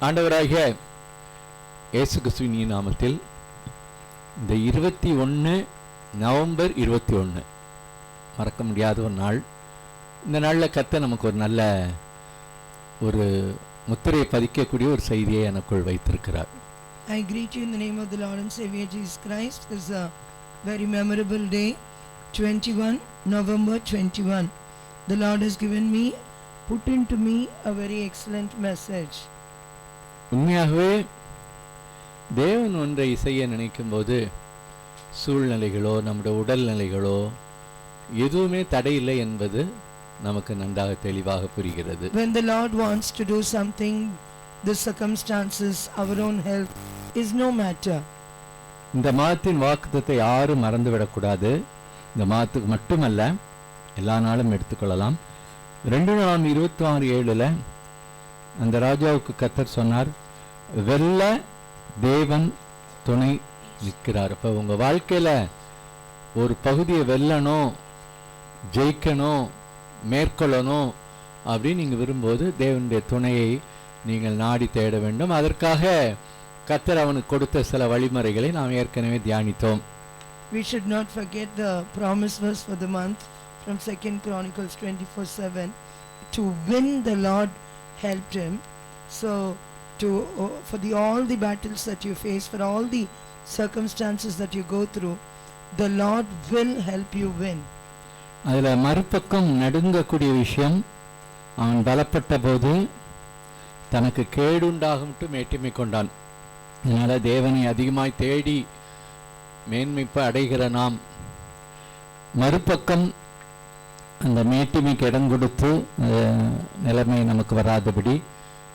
ஆண்டவராகிய இயேசு கிறிஸ்துவின் நாமத்தில் இந்த 21 நவம்பர் 21 மறக்க முடியாத ஒரு நாள். இந்த நாளில் கர்த்தர் நமக்கு ஒரு நல்ல ஒரு முத்திரையை பதிக்கக்கூடிய ஒரு செய்தியை எனக்குள் வைத்திருக்கிறார். I greet you in the name of the Lord and Savior Jesus Christ. This is a very memorable day, 21 November 21. The Lord has put into me a very excellent message. உண்மையாகவே தேவன் ஒன்றை செய்ய நினைக்கும் போது சூழ்நிலைகளோ நம்முடைய உடல்நிலைகளோ எதுவுமே தடையில்லை என்பது நமக்கு நன்றாக தெளிவாக புரிகிறது. When the Lord wants to do something, the circumstances, our own health is no matter. இந்த மாதத்தின் வாக்குத்தத்தை யாரும் மறந்துவிடக்கூடாது. இந்த மாதத்துக்கு மட்டுமல்ல, எல்லா நாளும் எடுத்துக்கொள்ளலாம். 2:26-7 அந்த ராஜாவுக்கு கர்த்தர் சொன்னார், வெல்ல தேவன் துணை நிற்கிறார். இப்போ உங்கள் வாழ்க்கையில் ஒரு பகுதியை வெல்லணும், ஜெயிக்கணும், மேற்கொள்ளணும் அப்படின்னு நீங்கள் விரும்பும்போது தேவனுடைய துணையை நீங்கள் நாடி தேட வேண்டும். அதற்காக கர்த்தர் அவனுக்கு கொடுத்த சில வழிமுறைகளை நாம் ஏற்கனவே தியானித்தோம். We should not forget the promise verse for the month from 2 Chronicles 24:7. To win, the Lord helped him. So for all the battles that you face, for all the circumstances that you go through, the Lord will help you win. அதில் மறுபக்கம் நடுங்கக்கூடிய விஷயம், அவன் பலப்பட்ட போது தனக்கு கேடுண்டாகும் மேட்டிமை கொண்டான். அதனால் தேவனை அதிகமாய் தேடி மேன்மைப்பு அடைகிற நாம் மறுபக்கம் அந்த மேட்டிமைக்கு இடம் கொடுத்து நிலைமை நமக்கு வராதபடி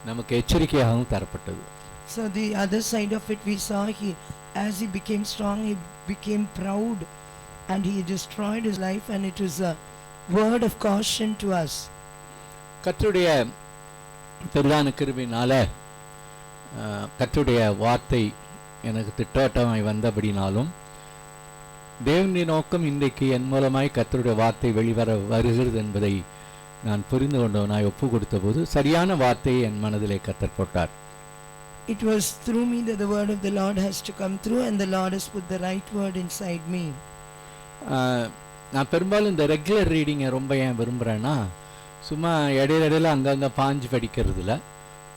நமக்கு எச்சரிக்கையாகவும் தரப்பட்டது. So the other side of it we saw, as he became strong, he became proud and he destroyed his life, and it was a word of caution to us. கர்த்தருடைய பெரிதான கிருபையினால கர்த்தருடைய வார்த்தை எனக்கு திட்டவட்டமாய் வந்தபடினாலும் தேவனுடைய நோக்கம் இன்றைக்கு என் மூலமாய் கர்த்தருடைய வார்த்தை வருகிறது என்பதை நான் புரிந்து கொண்டவனாய் ஒப்பு கொடுத்த போது சரியான வார்த்தையை என் மனதிலே கர்த்தர் போட்டார். It was through me that the word of the Lord has to come through, and the Lord has put the right word inside me. நான் பெரும்பாலும் இந்த ரெகுலர் ரீடிங்கை ரொம்ப ஏன் விரும்புகிறேன்னா, சும்மா இடையில அங்கங்கே பாஞ்சு படிக்கிறதுல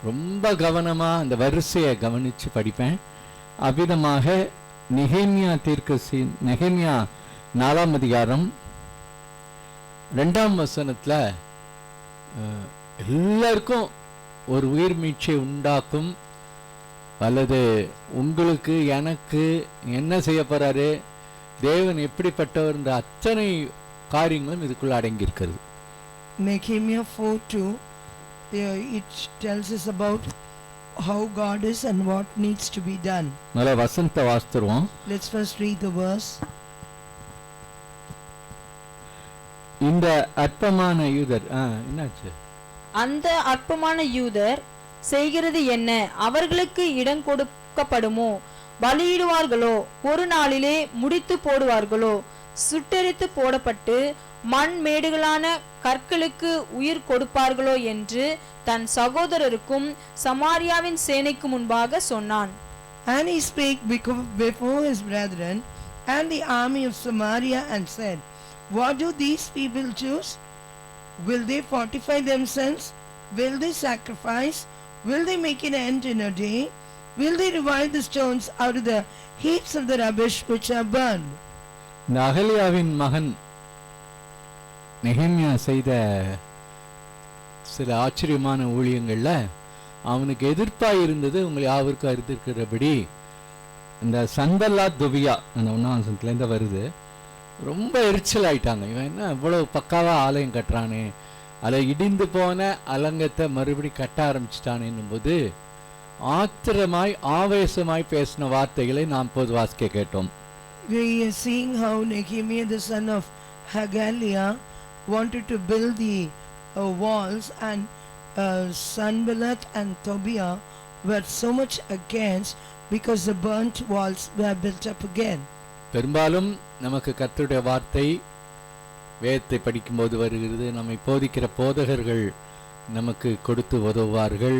ரொம்ப கவனமாக அந்த வரிசையை கவனித்து படிப்பேன். அவ்விதமாக நெகேமியா 4 அதிகாரம் 2 வசனத்தில் எல்லாருக்கும் ஒரு உயிர் மீட்சியை உண்டாக்கும், அல்லது உங்களுக்கு எனக்கு என்ன செய்ய போறாரு, தேவன் எப்படிப்பட்டவர் என்ற அத்தனை காரியங்களும் இதுக்குள்ள அடங்கியிருக்கிறது. Nehemiah 4:2 it tells us about how God is and what needs to be done. நல்ல வசனத்தை வாசித்துருவோம். Let's first read the verse. இந்த அற்பமான யூதர் என்னாச்சு? அந்த அற்பமான யூதர் செய்கிறது என்ன? அவர்களுக்கு இடம் கொடுக்கப்படுமோ? பலியிடுவார்களோ? ஒரு நாளிலே முடித்து போடுவார்களோ? சுட்டெரித்து போடப்பட்டு மண் மேடுகளான கற்களுக்கு உயிர் கொடுப்பார்களோ என்று தன் சகோதரருக்கும் சமாரியாவின் சேனைக்கு முன்பாக சொன்னான். And he spake before his brethren and the army of Samaria and said, what do these people choose? Will they fortify themselves? Will they sacrifice? Will they make an end in a day? Will they revive the stones out of the heaps of the rubbish which are burned? இந்த அகலியாவின் மகன் நெகேமியா செய்த சில ஆச்சரியமான ஊழியங்களில் அவனுக்கு எதிர்ப்பாக இருந்தது. உங்களை யாவருக்கும் அறிந்திருக்கிறபடி இந்த சன்பல்லாத் தொபியா அந்த 1ஆம் வசனத்துலேருந்து வருது. ரொம்ப எரிச்சல் ஆயிட்டாங்க. இவன் என்ன இவ்வளவு பக்காவாக ஆலயம் கட்டுறானே, அதில் இடிந்து போன அலங்கத்தை மறுபடி கட்ட ஆரம்பிச்சிட்டானேன்னும் போது ஆத்திரமாய் ஆவேசமாய் பேசின வார்த்தைகளை நாம் போது வாசிக்க கேட்டோம். We are seeing how Nehemiah the son of Hagaliah wanted to build the walls, and Sanballat and Tobiah were so much against because the burnt walls were built up again. பெரும்பாலும் நமக்கு கர்த்தருடைய வார்த்தை வேதத்தை படிக்கும்போது வருகிறது. நம்மை போதிக்கிற போதகர்கள் நமக்கு கொடுத்து உதவுவார்கள்.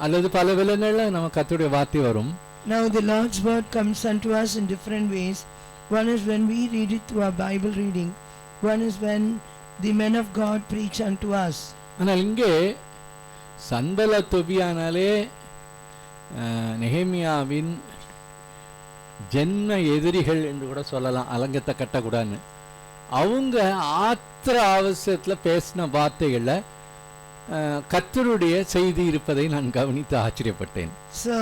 அல்லது பல விதங்களில் நம்ம கர்த்தருடைய வார்த்தை வரும். Now the Lord's word comes unto us in different ways. One is when we read it through our Bible reading. One is when the men of God preach unto us. ஆனால் இங்கே சன்பலத் தொபியானாலே நெகேமியாவின் ஜென்ம எதிரிகள் என்று கூட சொல்லலாம், அலங்கத்தை கட்டக்கூடாதுன்னு. அவங்க ஆத்திர அவசரத்தில் பேசின வார்த்தைகளில் கர்த்தருடைய செய்தி இருப்பதை நான் கவனித்து ஆச்சரியப்பட்டேன். So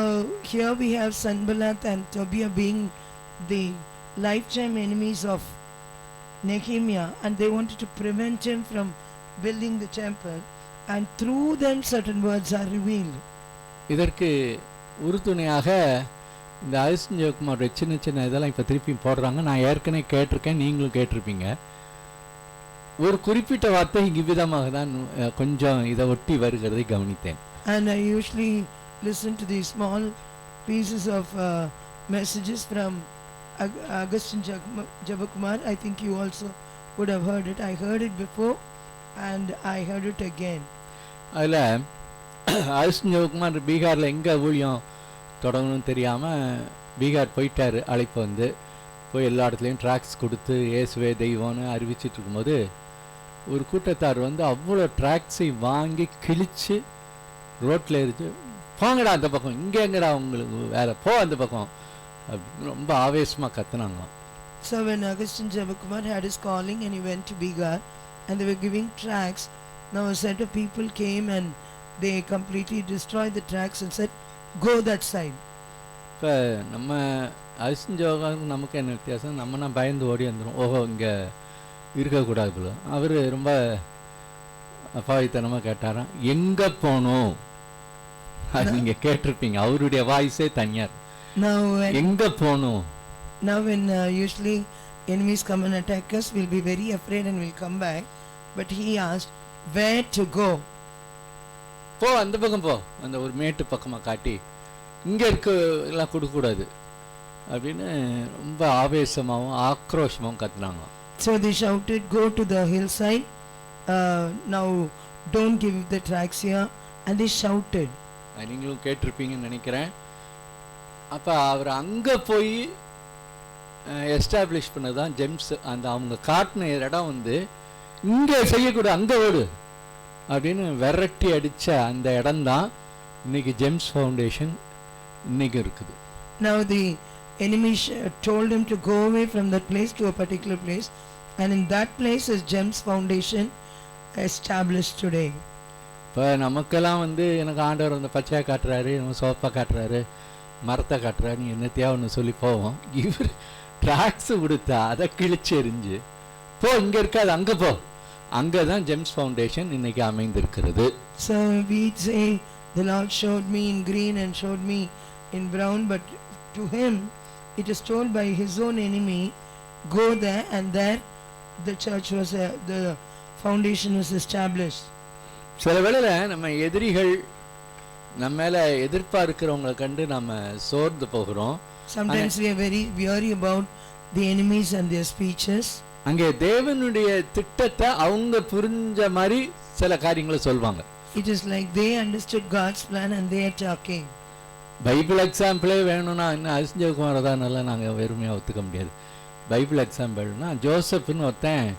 here we have Sanballat and Tobiah being the lifetime enemies of Nehemiah, and they wanted to prevent him from building the temple, and through them certain words are revealed. இதற்கு உறுதுணையாக இந்த அரிசன் ஜெயக்குமார் சின்ன சின்ன இதெல்லாம் இப்போ திருப்பி போடுறாங்க. நான் ஏற்கனவே கேட்டிருக்கேன், நீங்களும் கேட்டிருப்பீங்க. ஒரு குறிப்பிட்ட வார்த்தை இவ்விதமாக தான் கொஞ்சம் இதை ஒட்டி வருகிறதை கவனித்தேன். And I usually listen to these small pieces of messages from Augustine Jabakumar. I think you also would have heard it. I heard it before and I heard it again. அதில் அரிசன் ஜெயக்குமார் பீகாரில் எங்கே ஊழியம் தொடங்கணும்னு தெரியாமல் பீகார் போயிட்டார். அழைப்பு வந்து போய் எல்லா இடத்துலையும் ட்ராக்ஸ் கொடுத்து இயேசுவே தெய்வம்னு அறிவிச்சிட்டு இருக்கும்போது ஒரு கூட்டத்தார் வந்து அவ்வளோ ட்ராக்ஸை வாங்கி கிழித்து ரோட்டில் எரிச்சு, போங்கடா அந்த பக்கம், இங்கே எங்கடா உங்களுக்கு வேலை, போ அந்த பக்கம், ரொம்ப ஆவேசமாக கத்துனாங்க. So when Augustine Jabakumar had his calling and he went to Bihar and they were giving tracts, now a set of people came and they completely destroyed the tracts and said, go that side. இப்போ நம்ம அரிசன் ஜோகாவுக்கு நமக்கு என்ன வித்தியாசம்? நம்மனா பயந்து ஓடி வந்துடும், ஓஹோ இங்கே இருக்கக்கூடாது போல. அவர் ரொம்ப அப்பாவித்தனமாக கேட்டாராம், எங்கே போகணும்? அது நீங்கள் கேட்டிருப்பீங்க, அவருடைய வாய்ஸே தனியார். எங்கே போகணும்? Now when usually enemies come and attack us, we'll be very afraid and we'll come back. But he asked, where to go? போ அந்த பக்கம் போ, அந்த ஒரு மேட்டு பக்கமாக காட்டி, இங்கே இருக்க எல்லாம் கொடுக்கக்கூடாது அப்படின்னு ரொம்ப ஆவேசமாகவும் ஆக்ரோஷமாகவும் கத்துனாங்க. So they shouted, go to the hillside, now don't give the tracts here, and they shouted. நீங்களும் கேட்டிருப்பீங்கன்னு நினைக்கிறேன். அப்போ அவர் அங்கே போய் எஸ்டாப்ளிஷ் பண்ணதான் ஜெம்ஸ். அந்த அவங்க காட்டின இடம் வந்து இங்கே செய்யக்கூடாது, அங்கே ஓடு அப்படின்னு விரட்டி அடித்த அந்த இடம்தான் இன்னைக்கு ஜெம்ஸ் ஃபவுண்டேஷன் இன்னைக்கு இருக்குது. Now the enemy told him to go away from that place to a particular place, and in that place is Gems Foundation established today. இப்போ நமக்கெல்லாம் வந்து எனக்கு ஆண்டவர் அந்த பச்சையாக காட்டுறாரு, நம்ம சோப்பாக காட்டுறாரு, மரத்தை காட்டுறாரு, நீ என்னத்தையா ஒன்று சொல்லி போவோம். இவர் ட்ராக்ஸு கொடுத்தா அதை கிழிச்சு எறிஞ்சு போ, இங்கே இருக்காது அங்கே போ, அங்கே தான் ஜெம்ஸ் ஃபவுண்டேஷன் இன்னைக்கு அமைந்திருக்கிறது. So we say the Lord showed me in green and showed me in brown, but to him it is told by his own enemy, go there, and there the church was the foundation was established. சில வேளையில் நம்ம எதிரிகள் நம்ம மேலே எதிர்பார்க்கிறவங்களை கண்டு நம்ம சோர்ந்து போகிறோம். Sometimes we are very weary about the enemies and their speeches. அங்கே தேவனுடைய திட்டத்தை அவங்க புரிஞ்ச மாதிரி சில காரியங்களை சொல்வாங்க. It is like they understood God's plan and they are talking. Bible எக்ஸாம்பிளே வேணும்னா இன்னும் அரிசன் ஜெயக்குமார் தான் நல்லா நாங்கள் வெறுமையாக ஒத்துக்க முடியாது. பைபிள் எக்ஸாம்பிள்னா ஜோசப்னு ஒருத்தன்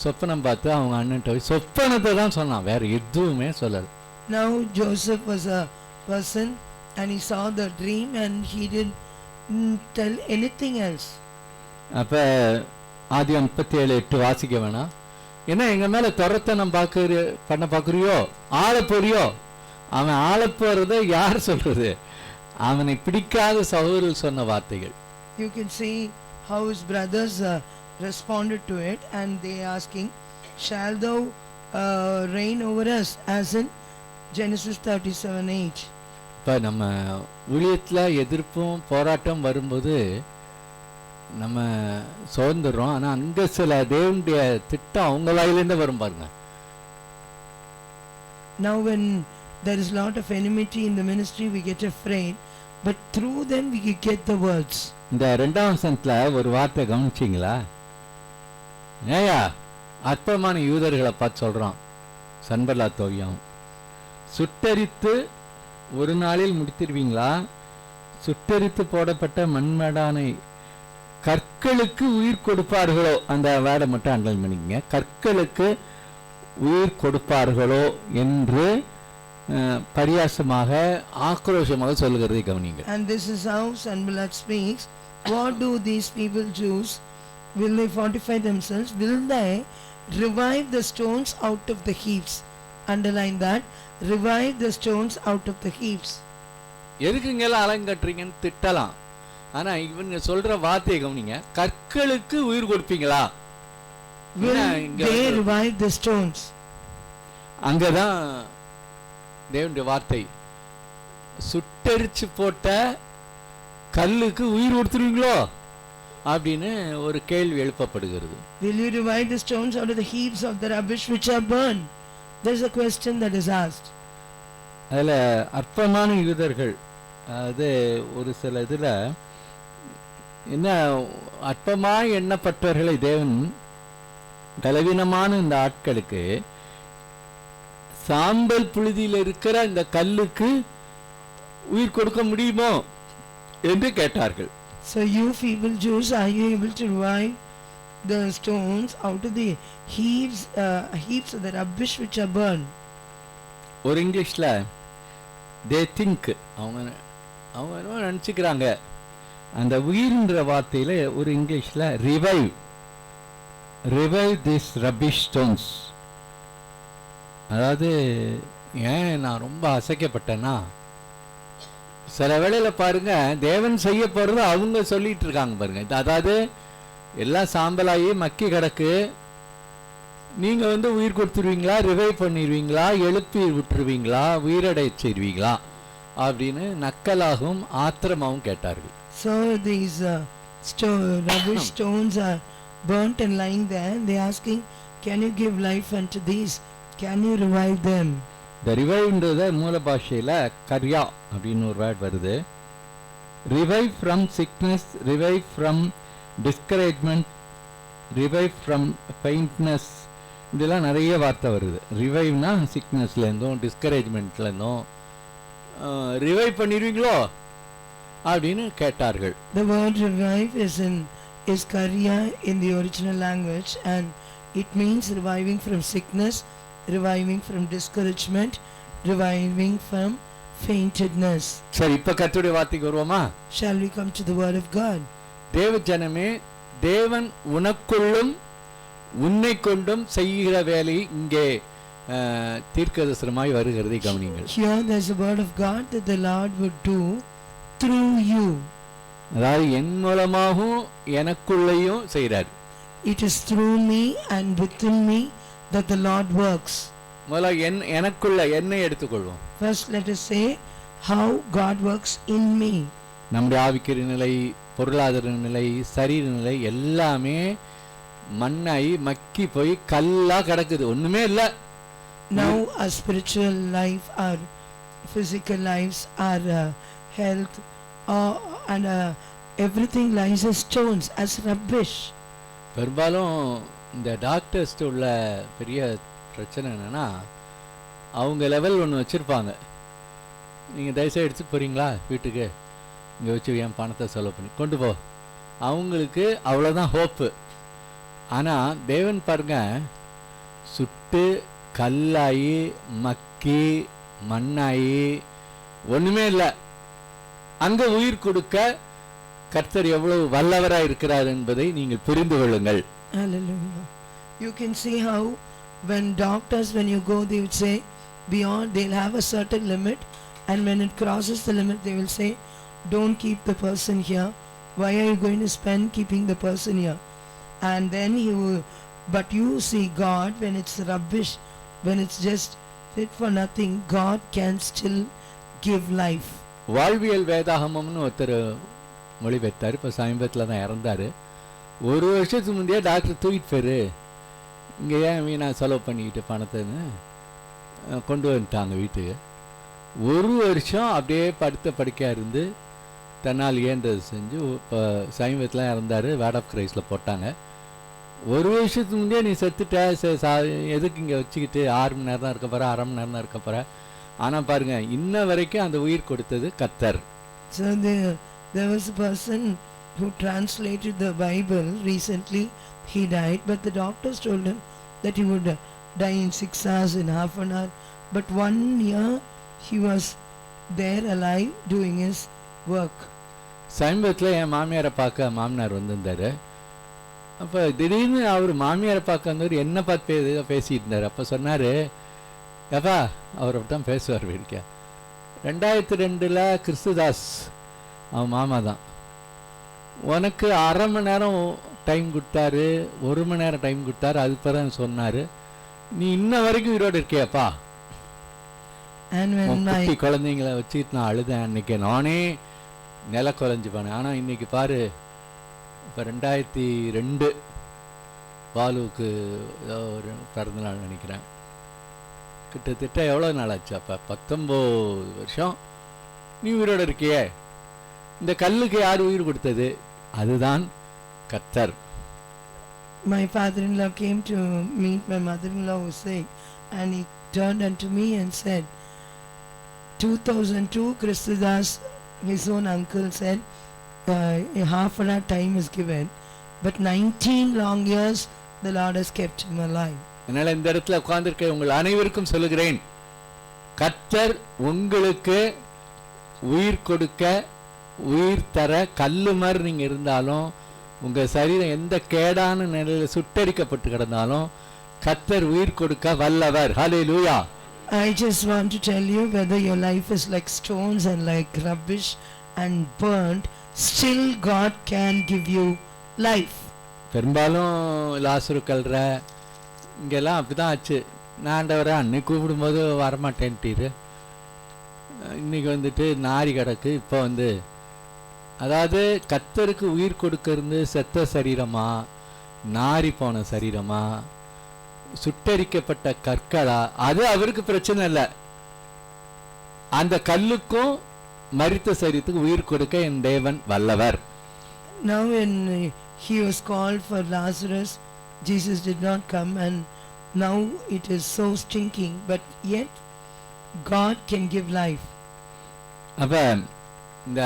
சொப்பனம் பார்த்து அவங்க அண்ணன்ட்ட போய் சொப்பனத்தை தான் சொன்னான், வேற எதுவுமே சொல்லலை. Now Joseph was a person and he saw the dream and he didn't tell anything else. அப்போ ஆதியாகமம் 37:8 வாசிக்க வேணாம். ஏன்னா எங்கள் மேலே துரத்தனம் பண்ண பார்க்குறியோ, ஆள போறியோ, அவன் ஆள போகிறத யார் சொல்றது? அவனை பிடிக்காத சகோதரர்கள் சொன்ன வார்த்தைகள். You can see how his brothers responded to it, and they asking, shall thou reign over us, as in Genesis 37:8. இப்போ நம்ம ஊழியத்தில் எதிர்ப்பும் போராட்டம் வரும்போது நம்ம சோர்ந்துடுறோம். ஆனால் அங்கே சில தேவனுடைய திட்டம் அவங்க வாயிலேருந்து வரும் பாருங்க. Now when there is a lot of enmity in the ministry, we get afraid, but through them we get the words. இந்த 2ஆம் வசனத்தில் ஒரு வார்த்தை கவனிச்சிங்களா? ஏயா அற்பமான யூதர்களை பார்த்து சொல்கிறான் சன்பல்லாத் தொபியாவும், சுட்டரித்து ஒரு நாளில் முடித்திருவீங்களா? சுட்டெரித்து போடப்பட்ட மண்மேடானை கற்களுக்கு உயிர் கொடுப்பார்களோ, அந்த வேர்டை மட்டும் அண்டர்லைன் பண்ணிக்கங்க, கற்களுக்கு உயிர் கொடுப்பார்களோ என்று பரியாசமாக ஆக்ரோஷமாக சொல்லுகிறதை கவனிங்க. And this is how Sanballat speaks. What do these people choose? Will they fortify themselves? Will they revive the stones out of the heaps? Underline that. Revive the stones out of the heaps. எதுக்குங்கெல்லாம் அலங்கட்டுறீங்கன்னு திட்டலாம். ஆனா இவங்க சொல்ற வார்த்தையை கவனிங்க, கற்களுக்கு உயிர் கொடுப்பீங்களா? Will they revive the stones? அங்கதான் தேவனுடைய வார்த்தை, சுட்டெரிச்சு போட்ட கல்லுக்கு உயிர் கொடுத்துருவீங்களோ அப்படின்னு ஒரு கேள்வி எழுப்பப்படுகிறது. Will you revive the stones out of the heaps of the rubbish which are burned? There is a question that is asked. அதில் அற்பமான யூதர்கள், அது ஒரு சில இதில் என்ன அற்பமாக எண்ணப்பட்டவர்களை தேவன் பலவீனமான இந்த ஆட்களுக்கு சாம்பல் புழுதியில் இருக்கிற இந்த கல்லுக்கு உயிர் கொடுக்க முடியுமோ என்று கேட்டார்கள். So you feeble Jews, are you able to revive the stones out of the heaps of the rubbish which are burned? ஒரு இங்கிலீஷ்ல they think, அவங்க நினச்சிக்கிறாங்க, அந்த உயிர்ன்ற வார்த்தையில ஒரு இங்கிலீஷ்ல ரிவைவ் திஸ் ரபிஷ் ஸ்டோன்ஸ். அதாவது ஏன் நான் ரொம்ப அசைக்கப்பட்டேன்னா, சில வேளையில பாருங்க தேவன் செய்ய போறது அவங்க சொல்லிட்டு இருக்காங்க பாருங்க. அதாவது எல்லாம் சாம்பலாகி மக்கி கிடக்கு, நீங்க உயிர் கொடுத்துருவீங்களா, ரிவைவ் பண்ணிடுவீங்களா, எழுப்பி விட்டுருவீங்களா, உயிரடை செய்வீங்களா அப்படின்னு நக்கலாகவும் ஆத்திரமாகவும் கேட்டார்கள். So these rubbish stones are burnt and lying there, and they asking, can you give life unto these? Can you revive them? இந்த ரிவைவ்ன்றத மூல பாஷையில் கர்யா அப்படின்னு ஒரு வேர்ட் வருது. Revive from sickness, revive from discouragement, revive from faintness, இதெல்லாம் நிறைய வார்த்தை வருது. ரிவைவ்னா சிக்னஸ்லேருந்தும் டிஸ்கரேஜ்மெண்ட்லேருந்தும் ரிவைவ் பண்ணிடுவீங்களோ அப்படின்னு கேட்டார்கள். The word revive is karya in the original language, and it means reviving from sickness, reviving from discouragement, reviving from faintedness. சரி, இப்ப கர்த்தருடைய வார்த்தைக்கு வருவோமா? Shall we come to the word of God? தேவ ஜனமே, தேவன் உனக்குள்ளும் உன்னை கொண்டும் செய்கிற வேலை இங்கே தீர்க்கதரிசனமாய் வருகிறதை கவனிங்கள். Here there is a word of God that the Lord would do through you. அதாவது என் மூலமாகவும் எனக்குள்ளேயும் செய்கிறார். It is through me and within me that the Lord works. முதல்ல எனக்குள்ள என்னை எடுத்துக்கொள்வோம். First let us say how God works in me. நம்முடைய ஆவிக்குரிய நிலை, பொருளாதார நிலை, சரீர நிலை எல்லாமே மண்ணாய் மக்கி போய் கல்லா கிடக்குது, ஒண்ணுமே இல்லை. Now our spiritual life, our physical lives, our health, and everything lies as stones, as rubbish. பெரும்பாலும் இந்த டாக்டர்ஸ்ட்டு உள்ள பெரிய பிரச்சனை என்னன்னா, அவங்க லெவல் ஒன்று வச்சுருப்பாங்க. நீங்கள் தயவுசெய்து எடுத்துகிட்டு போகிறீங்களா வீட்டுக்கு, இங்கே வச்சு என் பணத்தை செலவு பண்ணி கொண்டு போ, அவங்களுக்கு அவ்வளோதான் ஹோப்பு. ஆனால் தேவன் பாருங்க, சுட்டு கல்லாயி மக்கி மண்ணாயி ஒன்றுமே இல்லை, அங்கே உயிர் கொடுக்க கர்த்தர் எவ்வளவு வல்லவராய் இருக்கிறார் என்பதை நீங்கள் புரிந்து கொள்ளுங்கள். Hallelujah. You can see how when doctors, when you go, they would say beyond, they'll have a certain limit, and when it crosses the limit they will say, don't keep the person here, why are you going to spend keeping the person here? And then he will, but you see God, when it's rubbish, when it's just fit for nothing, God can still give life. வாழ்வியல் வேதாகமம்னு ஒருத்தர் மொழிபெயர்த்தார், இப்போ சமீபத்தில் தான் இறந்தார். ஒரு வருஷத்துக்கு முந்தையே doctor தூக்கிட்டு போயிரு, இங்கே ஏன் வீணாக செலவு பண்ணிக்கிட்டு பணத்தைன்னு கொண்டு வந்துட்டாங்க வீட்டுக்கு. ஒரு வருஷம் அப்படியே படுத்த படுக்கையாக இருந்து தன்னால் இயன்றது செஞ்சு இப்போ சமீபத்தில் இறந்தார். வேர்ட் ஆஃப் கிரைஸ்டில் போட்டாங்க. ஒரு வருஷத்துக்கு முந்தையே நீ செத்துட்ட, எதுக்கு இங்கே வச்சுக்கிட்டு 6 மணி நேரம் தான் இருக்க போகிற, அரை மணி நேரம் தான் இருக்க போகிற, ஆனா பாருங்க இன்ன வரைக்கும் அந்த உயிர் கொடுத்தது கர்த்தர். So there was a person who translated the Bible recently. He died, but the doctors told him that he would die in 6 hours, in half an hour. But 1 year he was there alive doing his work. சமீபத்தில் என் மாமியாரை பார்க்க மாமனார் வந்திருந்தாரு. அப்போ திடீர்னு அவர் மாமியாரை பார்க்க வந்தவர் என்ன பார்த்து பேசிட்டு இருந்தார். அப்போ சொன்னார், ஏப்பா அவர் அப்படி தான் பேசுவார் வீடிக்கா. 2002 கிறிஸ்துதாஸ் அவன் மாமா தான் உனக்கு 1/2 மணி நேரம் டைம் கொடுத்தாரு, 1 மணி நேரம் டைம் கொடுத்தாரு. அது பிறகு சொன்னார், நீ இன்ன வரைக்கும் உயிரோடு இருக்கியாப்பா. குட்டி குழந்தைங்களை வச்சுட்டு நான் அழுதேன் அன்னைக்கு, நானே நில குலைஞ்சு போனேன். ஆனால் இன்னைக்கு பாரு, இப்போ 2002 பாலுவுக்கு ஏதோ ஒரு பிறந்தநாள் நினைக்கிறேன். கிட்டத்தட்ட எவ்வளோ நாள் ஆச்சு? அப்போ 19 வருஷம் நீ உயிரோடு இருக்கியே. இந்த கல்லுக்கு யார் உயிர் கொடுத்தது? அதுதான் கர்த்தர். My father-in-law came to meet my mother-in-law who was sick, and he turned unto me and said, 2002 Kristudas, his own uncle, said a half an hour time is given, but 19 long years the Lord has kept him alive. அதனால இந்த இடத்துல உட்கார்ந்திருக்க உங்கள் அனைவருக்கும் சொல்லுகிறேன், கர்த்தர் உங்களுக்கு உயிர் கொடுக்க, உயிர் தர, கல்லு மாதிரி நீங்க இருந்தாலும், உங்க சரீரம் எந்த கேடான நிலையில சுட்டரிக்கப்பட்டு கிடந்தாலும் கர்த்தர் உயிர் கொடுக்க வல்லவர். ஹல்லேலூயா. I just want to tell you, whether your life is like stones and like rubbish and burnt, still God can give you life. பெரும்பாலும் லாசரு கல்ற இங்கெல்லாம் அப்படிதான் ஆச்சு. நான் ஆண்டவரை அன்னைக்கு கூப்பிடும்போது வரமாட்டேன்ட்டீரு, இன்னைக்கு வந்துட்டு நாரி கிடக்கு. இப்போ வந்து அதாவது கர்த்தருக்கு உயிர் கொடுக்கறது செத்த சரீரமா, நாரி போன சரீரமா, சுட்டரிக்கப்பட்ட கற்களா, அது அவருக்கு பிரச்சனை இல்லை. அந்த கல்லுக்கும் மரித்த சரீரத்துக்கு உயிர் கொடுக்க என் தேவன் வல்லவர். Now when he was called for Lazarus, Jesus did not come, and now it is so stinking, but yet God can give life. அப்ப இந்த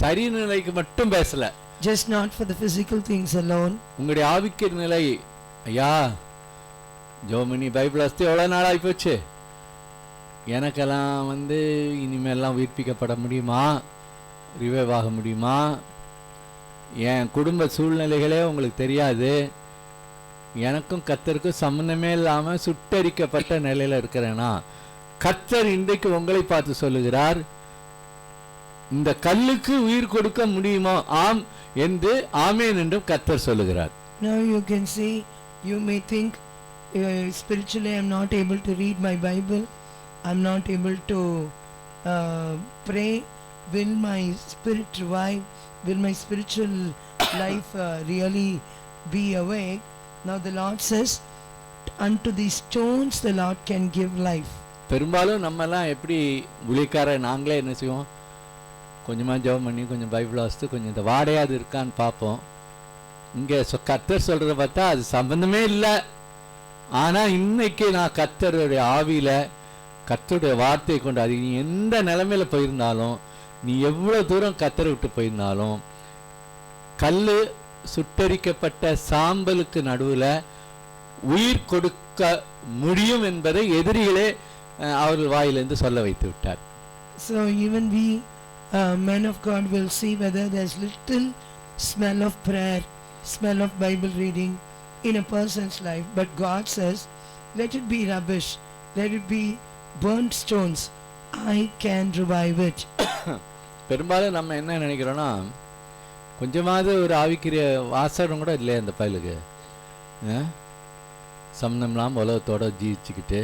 சரீர நிலைக்கு மட்டும் பேசல, just not for the physical things alone. உங்களுடைய ஆவிக்கிற நிலை. ஐயா ஜோமினி பைபிள் அஸ்தி எவ்வளோ நாள் ஆகி போச்சு, எனக்கெல்லாம் வந்து இனிமேல்லாம் உயிர்ப்பிக்கப்பட முடியுமா, ரிவைவ் ஆக முடியுமா? என் குடும்ப சூழ்நிலைகளே உங்களுக்கு தெரியாது, எனக்கும் கர்த்தருக்கும் சம்பந்தமே இல்லாமல் சுட்டரிக்கப்பட்ட நிலையில் இருக்கிறேன்னா, கர்த்தர் இன்றைக்கு உங்களை பார்த்து சொல்லுகிறார், இந்த கல்லுக்கு உயிர் கொடுக்க முடியுமா? ஆம் என்று ஆமேன் என்றும் கர்த்தர் சொல்லுகிறார். Now you can see, you may think spiritually I'm not able to read my Bible, I'm not able to pray. Will my spirit revive? Will my spiritual life really be awake? Now the Lord says, unto these stones the Lord can give life. பெரும்பாலும் நம்மெல்லாம் எப்படி ஊழியக்கார நாங்களே என்ன செய்வோம், கொஞ்சமாக ஜெபம் பண்ணி கொஞ்சம் பைபிள் வாசித்து கொஞ்சம் இந்த வாடையாது இருக்கான்னு பார்ப்போம். இங்கே கர்த்தர் சொல்கிறத பார்த்தா அது சம்பந்தமே இல்லை. ஆனால் இன்னைக்கு நான் கர்த்தருடைய ஆவியில் கர்த்தருடைய வார்த்தையை கொண்டு, அது நீ எந்த நிலைமையில போயிருந்தாலும், நீ எவ்வளோ தூரம் கர்த்தரை விட்டு போயிருந்தாலும், கல் சுட்டரிக்கப்பட்ட சாம்பலுக்கு நடுவில் உயிர் கொடுக்க முடியும் என்பதை எதிரிகளே அவர்கள் வாயிலிருந்து சொல்ல வைத்து விட்டார். So even we men of God will see whether there's little smell of prayer, smell of Bible reading in a person's life, but God says, let it be rubbish, let it be burnt stones, I can revive it. பெரும்பாலும் நம்ம என்ன நினைக்கிறோன்னா, கொஞ்சமாவது ஒரு ஆவிக்கிற வாசனம் கூட இல்லையா அந்த பயலுக்கு, சம்மந்தம்லாம் உலகத்தோட ஜீவிச்சுக்கிட்டு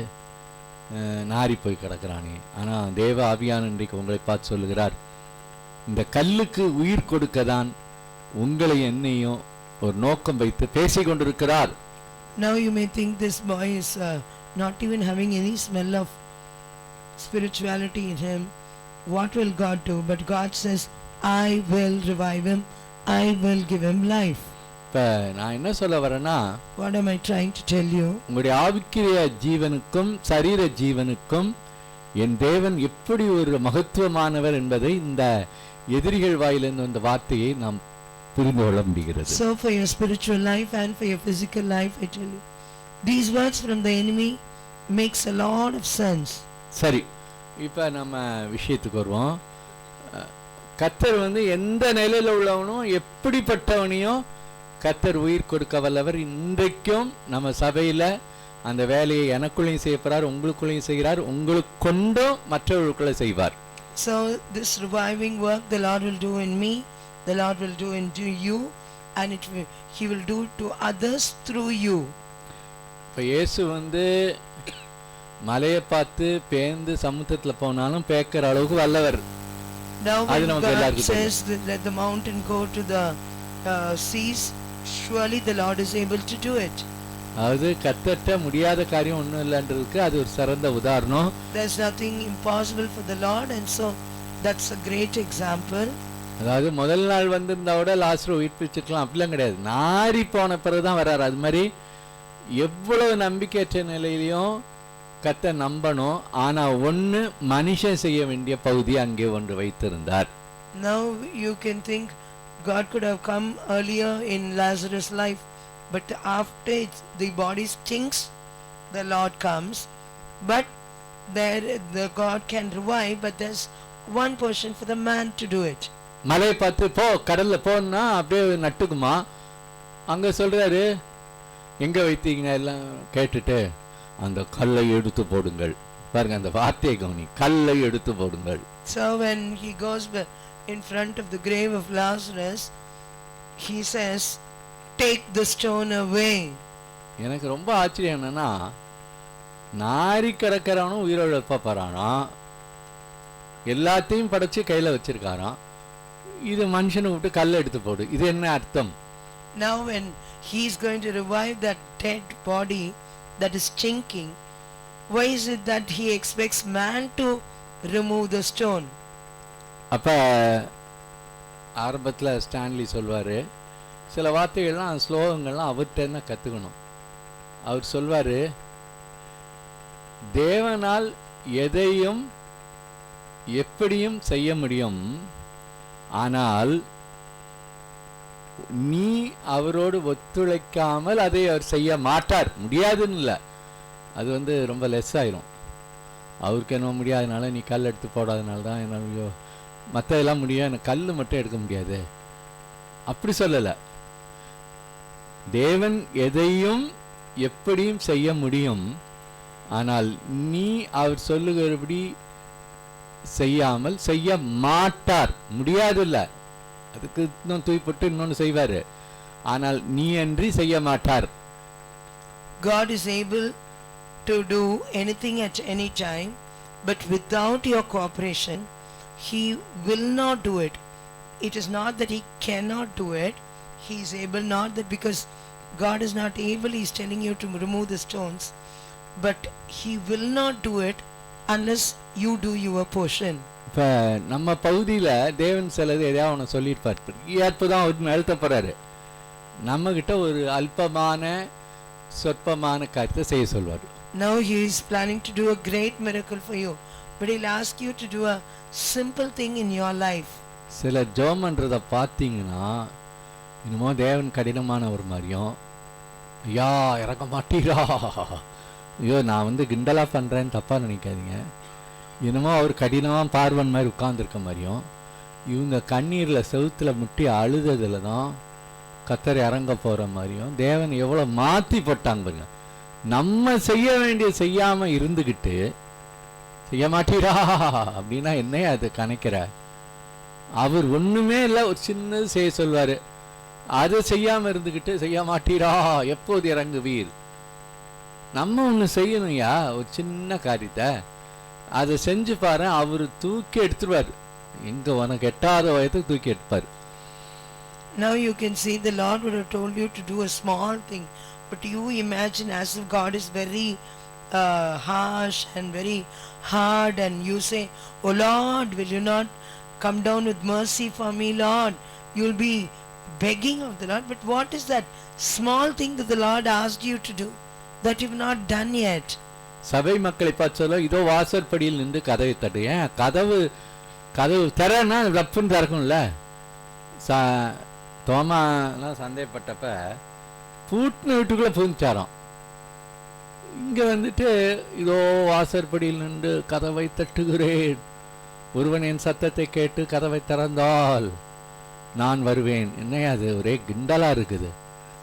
நாரி போய் கிடக்கிறானே. ஆனால் தேவ ஆவியான இன்றைக்கு உங்களை பார்த்து சொல்லுகிறார், இந்த கல்லுக்கு உயிர் கொடுக்க தான் உங்களை என்னையும் ஒரு நோக்கம் வைத்து பேசிக் கொண்டிருக்கிறார். Now you may think this boy is not even having any smell of spirituality in him. What will God do? But God says, I will revive him, I will give him life. இப்போ நான் என்ன சொல்ல வரேன்னா, what am I trying to tell you? உங்களுடைய ஆவிக்குரிய ஜீவனுக்கும் சரீர ஜீவனுக்கும் என் தேவன் எப்படி ஒரு மகத்துவமானவர் என்பதை இந்த எதிரிகள் வாயிலிருந்து வந்த வார்த்தையை நாம் புரிந்து கொள்ள முடிகிறது. So for your spiritual life and for your physical life, I tell you, these words from the enemy makes a lot of sense. சரி, இப்ப நம்ம விஷயத்துக்கு வருவோம். கர்த்தர் எந்த நிலையில உள்ளவனும் எப்படிப்பட்டவனையும் கர்த்தர் உயிர் கொடுக்க வல்லவர். இன்றைக்கும் நம்ம சபையில அந்த வேலையை எனக்குள்ளேயும் செய்யப்படுறார், உங்களுக்குள்ளேயும் செய்கிறார், உங்களுக்கு கொண்டும் மற்றவர்களுக்குள்ள செய்வார். So this reviving work the Lord will do in me, the Lord will do into you, and he will do to others through you. இப்ப இயேசு மலையை பார்த்து பேந்து சமுத்திரத்துல போனாலும் பேக்கிற அளவுக்கு வல்லவர். Now when God says that let the mountain go to the seas, surely the Lord is able to do it. அது கர்த்தர்ட்ட முடியாத காரியம் ஒன்றும் இல்லைன்றதுக்கு அது ஒரு சிறந்த உதாரணம். There's nothing impossible for the Lord, and so that's a great example. அதாவது முதல் நாள் வந்திருந்தாவோட லாஸ்டர் உயிர்ப்பிச்சிருக்கலாம், அப்படிலாம் கிடையாது. நாரி போன பிறகுதான் வர்றாரு. அது மாதிரி எவ்வளவு நம்பிக்கையற்ற நிலையிலையும் கர்த்தர் நம்பணும். ஆனா ஒண்ணு, மனுஷன் செய்ய வேண்டிய பகுதி அங்கே ஒன்று வைத்திருந்தார். Now you can think God could have come earlier in Lazarus' life, but after the body stinks, the Lord comes. But there the God can revive, but there's one portion for the man to do it. மலையை பார்த்து போ, கடல்ல போன்னா அப்படியே நட்டுக்குமா. அங்க சொல்றாரு, எங்க வைத்தீங்க எல்லாம் கேட்டுட்டு, அந்த கல்லை எடுத்து போடுங்கள். பாருங்க அந்த வார்த்தையை கவனி, கல்லை எடுத்து போடுங்கள். So when he goes in front of the grave of Lazarus, he says, take the stone away. எனக்கு ரொம்ப ஆச்சரியம் என்னன்னா, நாரி கிடக்கிறவனும் உயிரோடு எழுப்பறானா, எல்லாத்தையும் படைச்சு கையில வச்சிருக்காராம். இது மனுஷனை விட்டு கல்லை எடுத்து போடு, இது என்ன அர்த்தம்? Now when he is going to revive that dead body that is stinking, why is it that he expects man to remove the stone? அப்ப ஆரம்பத்துல ஸ்டான்லி சொல்வாரு, சில வார்த்தைகள்லாம் ஸ்லோகங்கள்லாம் அவர்கிட்ட கத்துக்கணும். அவர் சொல்வாரு, தேவனால் எதையும் எப்படியும் செய்ய முடியும், ஆனால் நீ அவரோடு ஒத்துழைக்காமல் அதை அவர் செய்ய மாட்டார். முடியாதுன்னு இல்லை, அது ரொம்ப லெஸ் ஆயிரும். அவருக்கு என்ன முடியாதனால நீ கல் எடுத்து போடாதனால தான் என்ன, மற்றதெல்லாம் முடியும், எனக்கு கல் மட்டும் எடுக்க முடியாது, அப்படி சொல்லலை. தேவன் எதையும் எப்படியும் செய்ய முடியும், ஆனால் நீ அவர் சொல்லுகிறபடி செய்யாமல் செய்ய மாட்டார். முடியாதுல்ல, அதுக்கு இன்னும் தூய்பட்டு இன்னொன்னு செய்வாரு, ஆனால் நீ அன்றி செய்ய மாட்டார். God is able to do anything at any time, but without your cooperation he will not do it. It is not that he cannot do it, he is able. Not that because God is not able he is telling you to remove the stones, but he will not do it unless you do your portion. இப்போ நம்ம பகுதியில் தேவன் சிலது எதையாவது ஒன்று சொல்லியிருப்பார், ஏற்பதான் அவர் எழுத்த போகிறாரு. நம்மக்கிட்ட ஒரு அல்பமான சொற்பமான காரியத்தை செய்ய சொல்வார். Now he is planning to do a great miracle for you, but he'll ask you to do a simple thing in your life. சில ஜோமன்றதை பார்த்தீங்கன்னா இன்னமோ தேவன் கடினமான ஒரு மாதிரியும், ஐயா இறக்க மாட்டீரா, ஐயோ நான் கிண்டலா பண்ணுறேன்னு தப்பாக நினைக்காதீங்க, என்னமோ அவர் கடினமாக பார்வன் மாதிரி உட்கார்ந்துருக்க மாதிரியும், இவங்க கண்ணீரில் செவுத்தில் முட்டி அழுததுல தான் கர்த்தர் இறங்க போகிற மாதிரியும் தேவன் எவ்வளோ மாற்றி போட்டாங்க பாருங்க. நம்ம செய்ய வேண்டிய செய்யாமல் இருந்துக்கிட்டு செய்ய மாட்டீரா அப்படின்னா என்னையா அது கணக்கிற? அவர் ஒன்றுமே இல்லை, ஒரு சின்னது செய்ய சொல்வார், அதை செய்யாமல் இருந்துக்கிட்டு செய்ய மாட்டீரா எப்போது இறங்குவீர். நம்ம ஒன்று செய்யணும்யா, ஒரு சின்ன காரியத்தை அதை செஞ்சு பாரு, அவர் தூக்கி எடுத்துருவார். எங்க உனக்கு எட்டாத வயதுக்கு தூக்கி எடுப்பார். Now you can see the Lord would have told you to do a small thing, but you imagine as if God is very harsh and very hard, and you say, oh Lord, will you not come down with mercy for me, Lord? You'll be begging of the Lord. But what is that small thing that the Lord asked you to do that you've not done yet? சபை மக்களை பார்த்து சொல்ல, இதோ வாசற்படியில் நின்று கதவை தட்டு. ஏன் கதவு திறன்னா ரப்புன்னு திறக்கும்ல. தோமாலாம் சந்தேகப்பட்டப்ப பூட்டின வீட்டுக்குள்ளே புகுந்துச்சாராம். இங்கே வந்துட்டு இதோ வாசற்படியில் நின்று கதவை தட்டுகிறேன், ஒருவன் என் சத்தத்தை கேட்டு கதவை திறந்தால் நான் வருவேன். என்னையா அது ஒரே கிண்டலாக இருக்குது.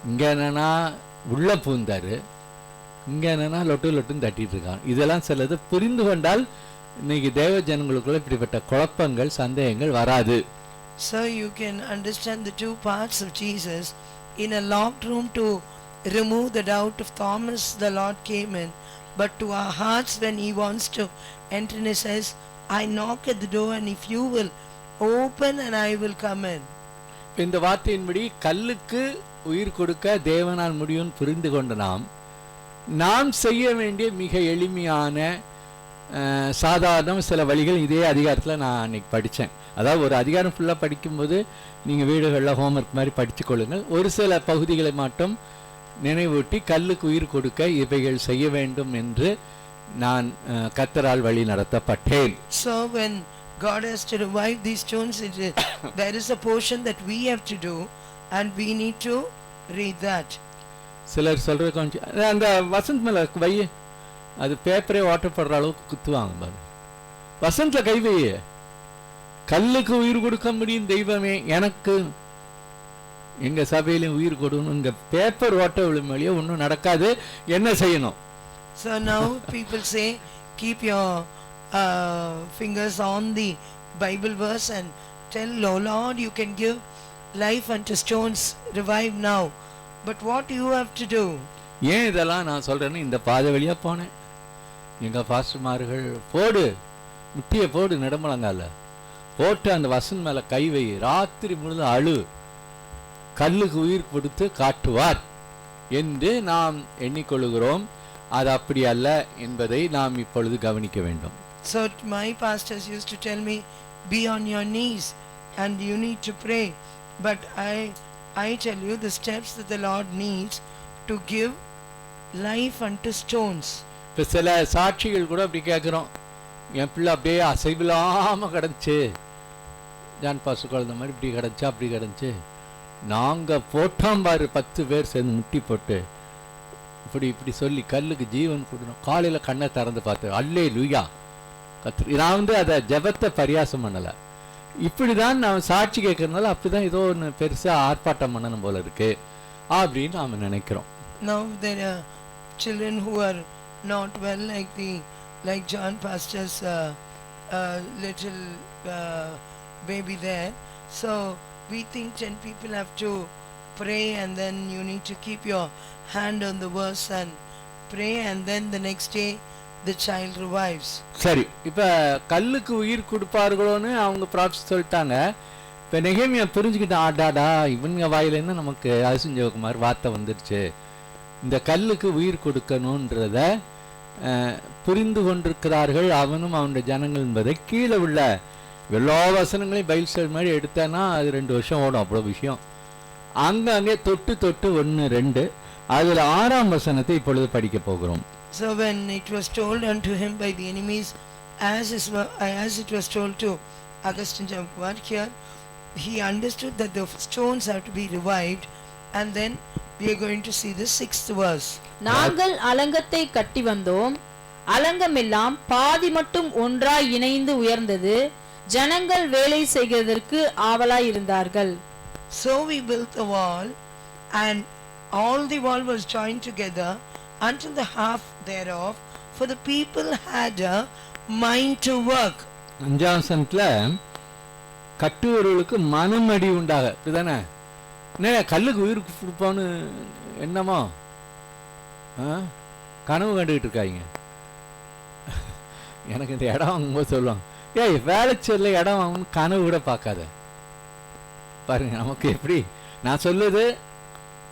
இங்கே என்னன்னா உள்ளே பூந்தார், இங்கே என்னன்னா லொட்டுன்னு தட்டிட்டு இருக்கான். இதெல்லாம் சிலது புரிந்து கொண்டால் இன்னைக்கு தேவ ஜனங்களுக்குள்ள இப்படிப்பட்ட குழப்பங்கள் சந்தேகங்கள் வராது. So you can understand the two parts of Jesus. In a locked room to remove the doubt of Thomas, the Lord came in. But to our hearts, when he wants to enter in, he says, I knock at the door, and if you will open, and I will come in. இந்த வார்த்தையின்படி கல்லுக்கு உயிர் கொடுக்க தேவனால் முடியும்னு புரிந்து கொண்ட நாம் செய்ய வேண்டிய மிக எளிமையான சாதாரண சில வழிகள் இதே அதிகாரத்தில் நான் அன்னைக்கு படித்தேன். அதாவது ஒரு அதிகாரம் ஃபுல்லாக படிக்கும்போது நீங்கள் வீடுகளில் ஹோம்ஒர்க் மாதிரி படித்து கொள்ளுங்கள். ஒரு சில பகுதிகளை மட்டும் நினைவூட்டி கல்லுக்கு உயிர் கொடுக்க இவைகள் செய்ய வேண்டும் என்று நான் கர்த்தரால் வழி நடத்தப்பட்டேன். So when God has to revive these stones, there is a portion that we have to do, and we need to read that. சிலர் சொல்கிறது கொஞ்சம் அந்த வசந்த் மேலே வை, அது பேப்பரே ஓட்டப்படுற அளவுக்கு குத்துவாங்க பாரு. வசந்தில் கை வை, கல்லுக்கு உயிர் கொடுக்க முடியும் தெய்வமே, எனக்கு எங்க சபையிலும் உயிர் கொடுக்கணும். இங்க பேப்பர் ஓட்ட விழுமையிலேயே ஒன்றும் நடக்காது. என்ன செய்யணும்? So now people say keep your fingers on the Bible verse and tell, oh Lord, you can give life unto stones, revive now. But what you have to do? ஏன் இதெல்லாம் நான் சொல்றேன்னு, இந்த பாதை வழியா போனேன். எங்க பாஸ்டர்மார்கள் போடு முட்டியை போடு நெடுமலங்கால போட்டு அந்த வசன் மேல கை வை, ராத்திரி முழுதும் அழு, கல்லுக்கு உயிர் கொடுத்து காட்டுவார் என்று நாம் எண்ணிக்கொள்கிறோம். அது அப்படி அல்ல என்பதை நாம் இப்பொழுது கவனிக்க வேண்டும். So my pastors used to tell me, be on your knees and you need to pray. But I tell you the steps that the Lord needs to give life unto stones. இப்போ சில சாட்சிகள் கூட அப்படி கேட்குறோம், என் பிள்ளை அப்படியே அசைவில்லாமல் கிடந்துச்சு, John Basu குழந்த மாதிரி இப்படி கிடந்துச்சு அப்படி கிடந்துச்சு, நாங்கள் போட்டோம் பாரு 10 பேர் சேர்ந்து முட்டி போட்டு இப்படி சொல்லி கல்லுக்கு ஜீவன் கொடுக்கணும். காலையில் கண்ணை திறந்து பார்த்து அல்லே லூயா கத்து. நான் அதை ஜபத்தை பரியாசம் பண்ணலை, இப்படி தான் நான் சாட்சி கேட்கறதுனால அப்படி தான் ஏதோ ஒன்று பெருசாக ஆர்ப்பாட்டம் பண்ணணும் போல இருக்கு அப்படின்னு நாம் நினைக்கிறோம். Now there are children who are not well, like John Pastor's little baby there. So we think 10 people have to pray, and then you need to keep your hand on the verse and pray, and then the next day the child revives. சரி, இப்போ கல்லுக்கு உயிர் கொடுப்பார்களோன்னு அவங்க props சொல்லிட்டாங்க. இப்போ நெகேமியா புரிஞ்சுக்கிட்டான், ஆடாடா இவங்க வாயிலேருந்து நமக்கு அரிசிஞ்சவகுமார் வார்த்தை வந்துடுச்சு, இந்த கல்லுக்கு உயிர் கொடுக்கணுன்றத புரிந்து கொண்டிருக்கிறார்கள் அவனும் அவனுடைய ஜனங்கள் என்பதை. கீழே உள்ள எல்லா வசனங்களையும் பைல் ஸ்டடி மாதிரி எடுத்தானா அது 2 வருஷம் ஓடும், அவ்வளோ விஷயம். அங்கங்கே தொட்டு 1 2 அதில் 6ஆம் வசனத்தை இப்பொழுது படிக்க போகிறோம். So when it was told unto him by the enemies, as it was told to Augustine Jampar here, he understood that the stones have to be revived, and then we are going to see the 6th verse. நாங்கள் அலங்கத்தை கட்டி வந்தோம், அலங்கமெல்லாம் பாதி மட்டும் ஒன்றாய் இணைந்து உயர்ந்தது, ஜனங்கள் வேலை செய்கிறதற்கு ஆவலாய் இருந்தார்கள். So we built the wall, and all the wall was joined together until the half thereof, for the people had a mind to work. 5ஆம் வசனத்தில் கட்டுவர்களுக்கு மனமடி உண்டாக, இதுதானே கல்லுக்கு உயிர் கொடுப்பான்னு என்னமோ கனவு கண்டுகிட்டு இருக்காங்க. எனக்கு இந்த இடம் வாங்கும்போது சொல்லுவாங்க, ஏய் வேலைச்சேரில் இடம் வாங்கணும்னு கனவு கூட பார்க்காத. பாருங்க நமக்கு எப்படி நான் சொல்லுது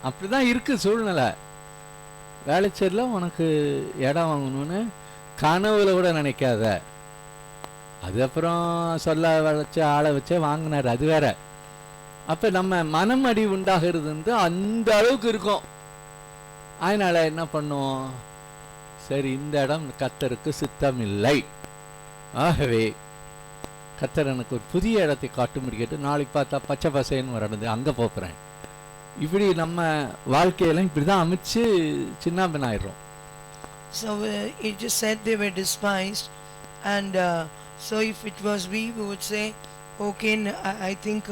அப்படிதான் இருக்கு சூழ்நிலை. வேலைச்சேரில் உனக்கு இடம் வாங்கணும்னு கனவுல கூட நினைக்காத. அது அப்புறம் சொல்ல வச்சு ஆளை வச்சே வாங்கினார், அது வேற. அப்போ நம்ம மனம் அடி உண்டாகிறது அந்த அளவுக்கு இருக்கும். அதனால என்ன பண்ணுவோம், சரி, இந்த இடம் கர்த்தருக்கு சித்தமில்லை, ஆகவே கர்த்தர் எனக்கு ஒரு புதிய இடத்தை காட்டும்படி கேட்டு நாளைக்கு பார்த்தா பச்சை பசேன்னு ஒரு இடம் அங்கே போகிறேன். இப்படி நம்ம வாழ்க்கையெல்லாம் இப்படி தான் அமைச்சு சின்னாபின்னாயிடுறோம். So it just said they were despised, and so if it was we would say, okay, I think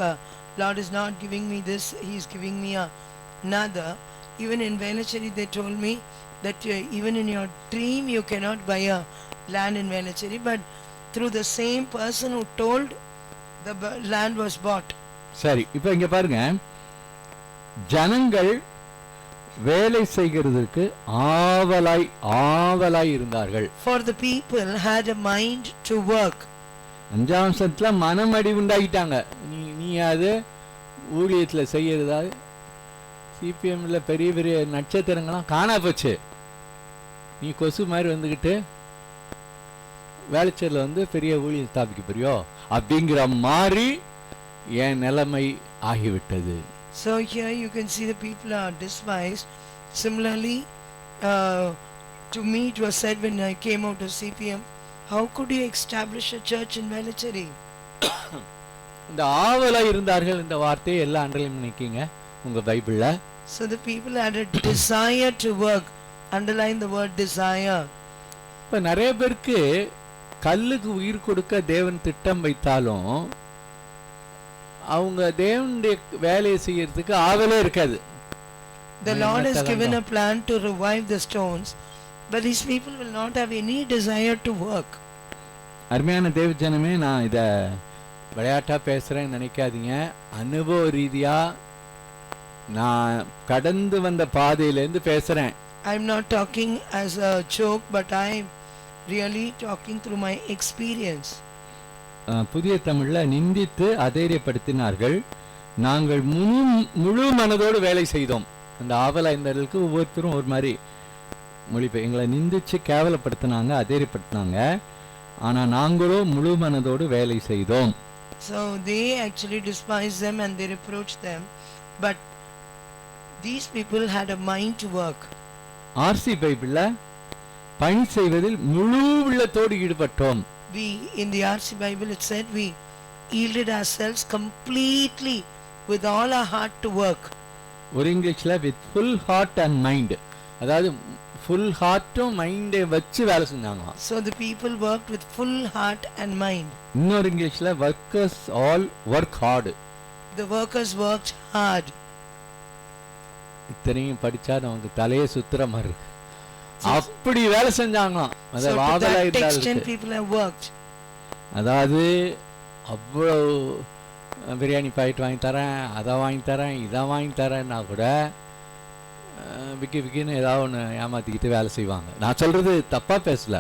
Lord is not giving me this, he is giving me another. Even in Velacheri they told me that even in your dream you cannot buy a land in Velacheri, but through the same person who told, the land was bought. சரி, இப்போ இங்கே பாருங்க, ஜனங்கள் வேலை செய்கிறதற்கு ஆவலாய் இருந்தார்கள். For the people had a mind to work. 5ஆம் வசனத்துல மனமடி உண்டாகிட்டாங்க. நீ அது ஊழியத்தில் செய்யறதா? சிபிஎம்ல பெரிய பெரிய நட்சத்திரங்கள்லாம் காணா போச்சு, நீ கொசு மாதிரி வந்துக்கிட்டு வேலைச்சேரில் வந்து பெரிய ஊழியம் ஸ்தாபிக்க போறியோ அப்படிங்கிற மாதிரி என் நிலைமை ஆகிவிட்டது. So here you can see the people are despised. Similarly, to me it was said when I came out of CPM, how could you establish a church in Velacheri? இந்த ஆவலா இருந்தார்கள் இந்த வார்த்தையை எல்லா அண்டர்லைன் பண்ணிக்கீங்க உங்க பைபிள்ல. So the people had a desire to work. Underline the word desire. இப்ப நிறைய பேருக்கு கல்லுக்கு உயிர் கொடுக்க தேவன் திட்டம் வைத்தாலும் அவங்க தேவனுடைய வேலையை செய்யறதுக்கு ஆவலே இருக்காது. The Lord has given a plan to revive the stones, but these people will not have any desire to work. அருமையான தேவ ஜனமே, நான் இத விளையாட்டா பேசுறேன்னு நினைக்காதீங்க. அனுபவ ரீதியா நான் கடந்து வந்த பாதையிலேருந்து பேசுறேன். I'm not talking as a joke, but I'm really talking through my experience. புதிய தமிழ்ல நிந்தித்து அதைரியப்படுத்தினார்கள், நாங்கள் முழு மனதோடு வேலை செய்தோம். அந்த ஆவலா இருந்தவர்களுக்கு ஒவ்வொருத்தரும் ஒரு மாதிரி மொழிபெயர். எங்களை நிந்திச்சு கேவலப்படுத்தினாங்க, அதைரியப்படுத்தினாங்க, ஆனா நாங்களோ முழு மனதோடு வேலை செய்தோம். So they actually despised them and they reproached them, but these people had a mind to work. RC பைபிள்ல பணி செய்வதில் முழு உள்ளத்தோடு ஈடுபட்டோம். We in the RC Bible it said we yielded ourselves completely with all our heart to work. ஒரு இங்கிலீஷ்ல with full heart and mind, அதாவது full ஹார்ட்டும் மைண்டை வச்சு வேலை செஞ்சாங்க. So the people worked with full heart and mind. இன்னொரு இங்கிலீஷ்ல workers all work hard. The workers worked hard. இத்தனையும் படிச்சா நமக்கு தலையே சுத்துற மாதிரி இருக்கு. அப்படி வேலை செஞ்சாங்களாம். So to that extent people have worked. அதாவது அவ்வளவு பிரியாணி பாக்கெட் வாங்கி தரேன், அதை வாங்கி தரேன், இதை வாங்கி தரேன்னா கூட விக்கின்னு ஏதாவது ஒன்று ஏமாத்திக்கிட்டு வேலை செய்வாங்க. நான் சொல்றது தப்பா பேசல.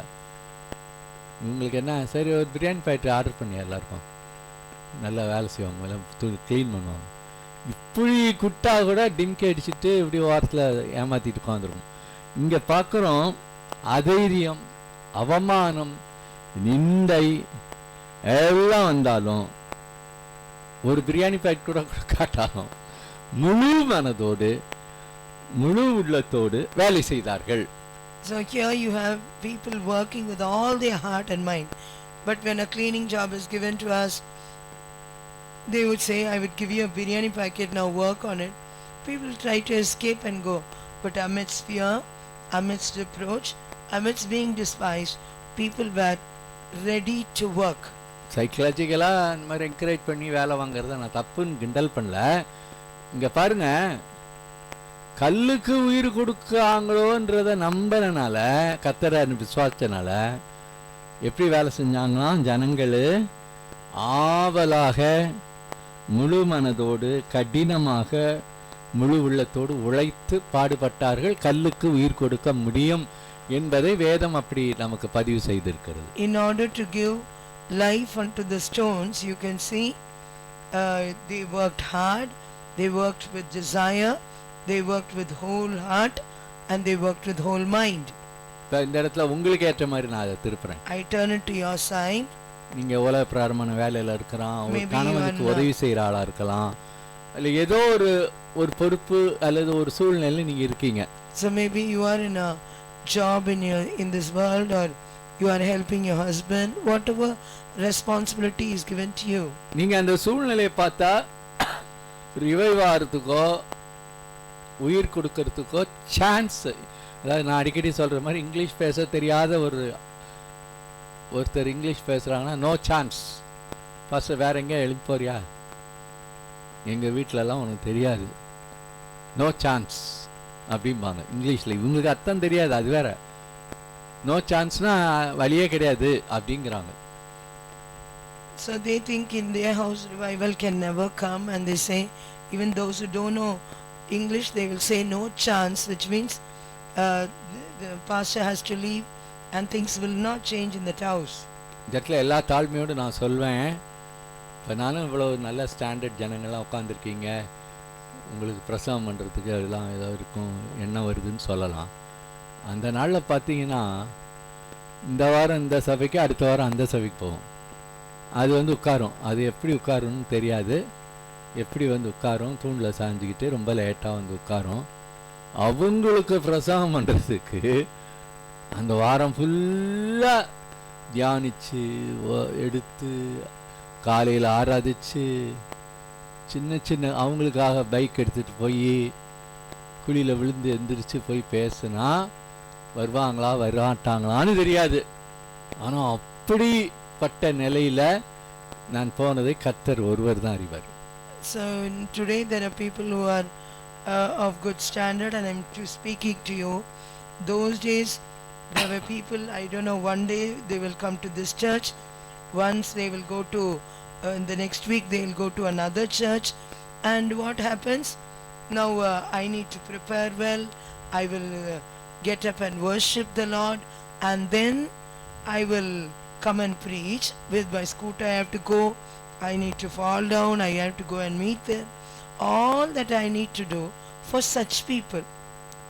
இவங்களுக்கு என்ன, சரி ஒரு பிரியாணி பாக்கெட் ஆர்டர் பண்ணி எல்லாருக்கும் நல்லா வேலை செய்வாங்க, எல்லாம் க்ளீன் பண்ணுவாங்க. இப்படி குட்டா கூட டிம்கி அடிச்சுட்டு இப்படி வாரத்தில் ஏமாத்திட்டு உட்காந்துருக்கும். இங்க பார்க்குறோம், அதைரியம், அவமானம், நிந்தை எல்லாம் வந்தாலும் ஒரு பிரியாணி பாக்கெட் கூட காட்டாலும் முழு மனதோடு முழு உள்ளத்தோடு வேலை செய்தார்கள். So here you have people working with all their heart and mind, but when a cleaning job is given to us, they would say, I would give you a biryani packet, now work on it. People try to escape and go, but amidst fear, amidst reproach, amidst being despised, people were ready to work. சைக்கலாஜிக்கலா இந்த மாதிரி encourage பண்ணி வேலை வாங்குறத நான் தப்புன்னு கிண்டல் பண்ணல. இங்க பாருங்க, கல்லுக்கு உயிர் கொடுக்காங்களோன்றத நம்பறனால, கர்த்தரை விசுவாசனால எப்படி வேலை செஞ்சாங்கன்னா, ஜனங்கள் ஆவலாக முழு மனதோடு கடினமாக முழு உள்ளத்தோடு உழைத்து பாடுபட்டார்கள். கல்லுக்கு உயிர் கொடுக்க முடியும் என்பதை வேதம் அப்படி நமக்கு பதிவு செய்திருக்கிறது. In order to give life unto the stones, you can see they worked hard, they worked with desire, they worked with whole heart, and they worked with whole mind. இந்த இடத்துல உங்களுக்கு ஏற்ற மாதிரி நான் அதை திருப்புறேன். I turn it to your side. நீங்க உலக பிராரமான வேலையில இருக்கலாம், ஒரு கணவனுக்கு உதவி செய்யற ஆளா இருக்கலாம், இல்ல ஏதோ ஒரு பொறுப்பு அல்லது ஒரு சூழ்நிலை நீங்க இருக்கீங்க. So maybe you are in a job in this world, or you are helping your husband, whatever responsibility is given to you. நீங்க அந்த சூழ்நிலையை பார்த்தா ரிவைவ் ஆகிறதுக்கோ உயிர் கொடுக்கறதுக்கோ சான்ஸ், அதாவது நான் அடிக்கடி சொல்ற மாதிரி இங்கிலீஷ் பேச தெரியாத ஒருத்தர் இங்கிலீஷ் பேசுறாங்கன்னா நோ சான்ஸ், ஃபர்ஸ்ட் வேற எங்கேயா எழுப்பி போறியா, எங்கள் வீட்டிலலாம் உனக்கு தெரியாது, நோ சான்ஸ் அப்படிம்பாங்க இங்கிலீஷில். இவங்களுக்கு அர்த்தம் தெரியாது, அது வேற. நோ சான்ஸ்னா வழியே கிடையாது அப்படிங்கிறாங்க. So they think in their house revival can never come, and they say, even those who don't know English, they will say no chance, which means the pastor has to leave and things will not change in that house. இடத்துல எல்லா தாழ்மையோடு நான் சொல்வேன், இப்போ நானும் இவ்வளோ நல்ல standard ஜனங்கள்லாம் உட்காந்துருக்கீங்க, உங்களுக்கு பிரசவம் பண்ணுறதுக்கு அதெல்லாம் ஏதோ இருக்கும் என்ன வருதுன்னு சொல்லலாம். அந்த நாளில் பார்த்தீங்கன்னா இந்த வாரம் இந்த சபைக்கு, அடுத்த வாரம் அந்த சபைக்கு போவோம். அது உட்காரும், அது எப்படி உட்காருன்னு தெரியாது, எப்படி உட்காரும், தூணில் சாஞ்சிக்கிட்டு ரொம்ப லேட்டாக உட்காரும். அவங்களுக்கு பிரசவம் பண்ணுறதுக்கு அந்த வாரம் ஃபுல்லாக தியானித்து எடுத்து காலையில் ஆராதிச்சு சின்ன சின்ன அவங்களுக்காக பைக் எடுத்துகிட்டு போய் குழியில் விழுந்து எந்திரிச்சு போய் பேசுனா வருவாங்களா வரமாட்டாங்களான்னு தெரியாது. ஆனால் அப்படிப்பட்ட நிலையில் நான் போனதை கர்த்தர் ஒருவர் தான் அறிவார். So today there are people who are of good standard, and I'm speaking to you. Those days there were people, I don't know, one day they will come to this church, once they will go to in the next week they will go to another church, and what happens now, I need to prepare well, I will get up and worship the Lord, and then I will come and preach. With my scooter I have to go, I need to fall down, I have to go and meet them, all that I need to do for such people.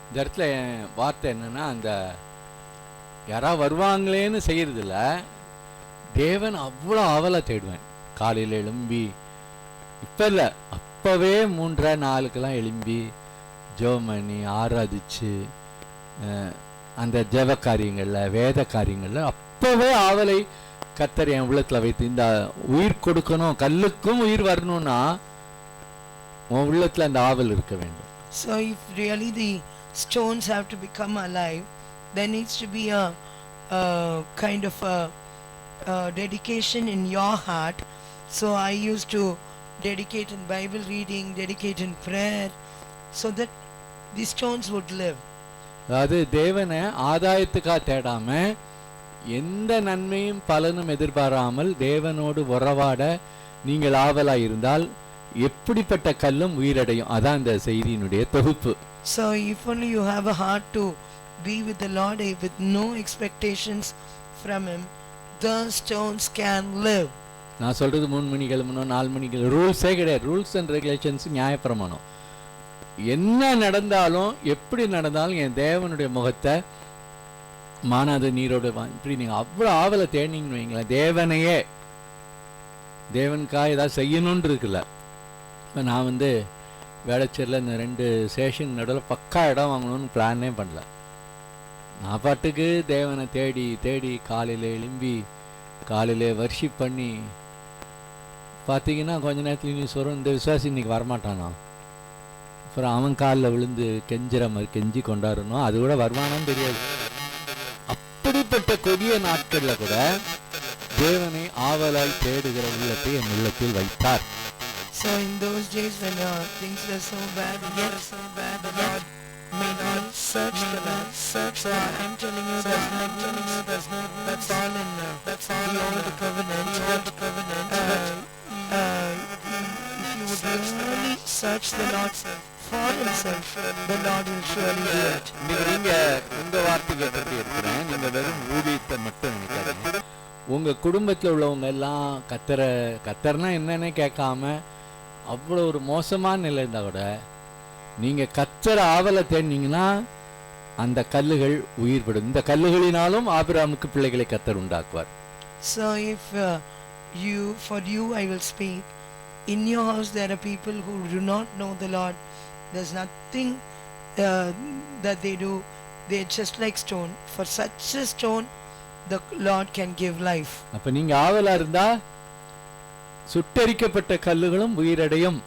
இந்த இடத்துல வார்த்தை என்னன்னா, அந்த யாரா வருவாங்களேன்னு செய்யறதில்ல, தேவன் அவ்வளோ ஆவலை தேடுவேன். காலையில் எழும்பி, இப்போ இல்லை அப்போவே 3:30-4 எழும்பி ஜெபமணி ஆராதிச்சு அந்த ஜெப காரியங்களில் வேத காரியங்களில் அப்போவே ஆவலை கர்த்தர் என் உள்ளத்தில் வைத்து, இந்த உயிர் கொடுக்கணும், கல்லுக்கும் உயிர் வரணும்னா உன் உள்ளத்தில் அந்த ஆவல் இருக்க வேண்டும். So if really the stones have to become alive, there needs to be a kind of a dedication in your heart. So I used to dedicate in Bible reading, dedicate in prayer, so that the stones would live. அதாவது தேவனை ஆதாயத்துக்காக தேடாம, எந்த நன்மையும் பலனும் எதிர்பாராமல் தேவனோடு உறவாட நீங்கள் ஆவலாய் இருந்தால் எப்படிப்பட்ட கல்லும் உயிரடையும். அதான் இந்த செய்தியினுடைய தொகுப்பு. So if only you have a heart to be with the Lord with no expectations from Him, the stones can live. நான் சொல்றது 3 மணிக்கு எழுமணும், 4 மணிக்கு, ரூல்ஸே கிடையாது. ரூல்ஸ் அண்ட் ரெகுலேஷன்ஸ் நியாயப்பிரமாணம். என்ன நடந்தாலும் எப்படி நடந்தாலும் என் தேவனுடைய முகத்தை மானாத நீரோட இப்படி நீங்கள் அவ்வளோ ஆவலை தேடினீங்கன்னு வைங்களேன், தேவனையே தேவனுக்காக ஏதாவது செய்யணும்னு இருக்குல்ல. இப்போ நான் வேளச்சேரியில் இந்த 2 ஸ்டேஷன் நடுவில் பக்கா இடம் வாங்கணும்னு பிளானே பண்ணல. நான் பாட்டுக்கு தேவனை தேடி தேடி காலையில் எழும்பி காலையில் வர்ஷிப் பண்ணி பார்த்தீங்கன்னா கொஞ்ச நேரத்தில் நியூஸ் வரும், இந்த விசுவாசி இன்னைக்கு வரமாட்டானா, அப்புறம் அவன் காலில் விழுந்து கெஞ்சிற மாதிரி கெஞ்சி கொண்டாடணும், அது கூட வருமானம்னு தெரியாது. அப்படிப்பட்ட கொடிய நாட்களில் கூட தேவனை ஆவலாய் தேடுகிற உள்ளத்தை என் உள்ளத்தில் வைத்தார். So in those days when things were so bad, yet the Lord made me search the Lord. So I'm telling you, there's no that's all in the old covenant. If you would really search the Lord for Himself, the Lord will surely do it. நீங்க உங்க வார்த்தையை பற்றி இருக்கிறேன், நீங்க வெறும் ஊழியத்தை மட்டும் நினைக்காதீங்க. உங்க குடும்பத்தில் உள்ளவங்க எல்லாம் கத்தர்னா என்னன்னு கேட்காம அவ்வளோ ஒரு மோசமான நிலை இருந்தால் கூட நீங்கள் கத்தர் ஆவலை தேடினீங்கன்னா அந்த கல்லுகள் உயிர்படும். இந்த கல்லுகளினாலும் ஆபிரகாமுக்கு பிள்ளைகளை கத்தர் உண்டாக்குவார். So if for you I will speak, in your house there are people who do not know the Lord. There's nothing that they do they are just like stone. For such a stone, the Lord can give life. அப்ப நீங்க ஆவலா இருந்தா சுட்டெரிக்கப்பட்ட கல்லுகளும் உயிரடையும்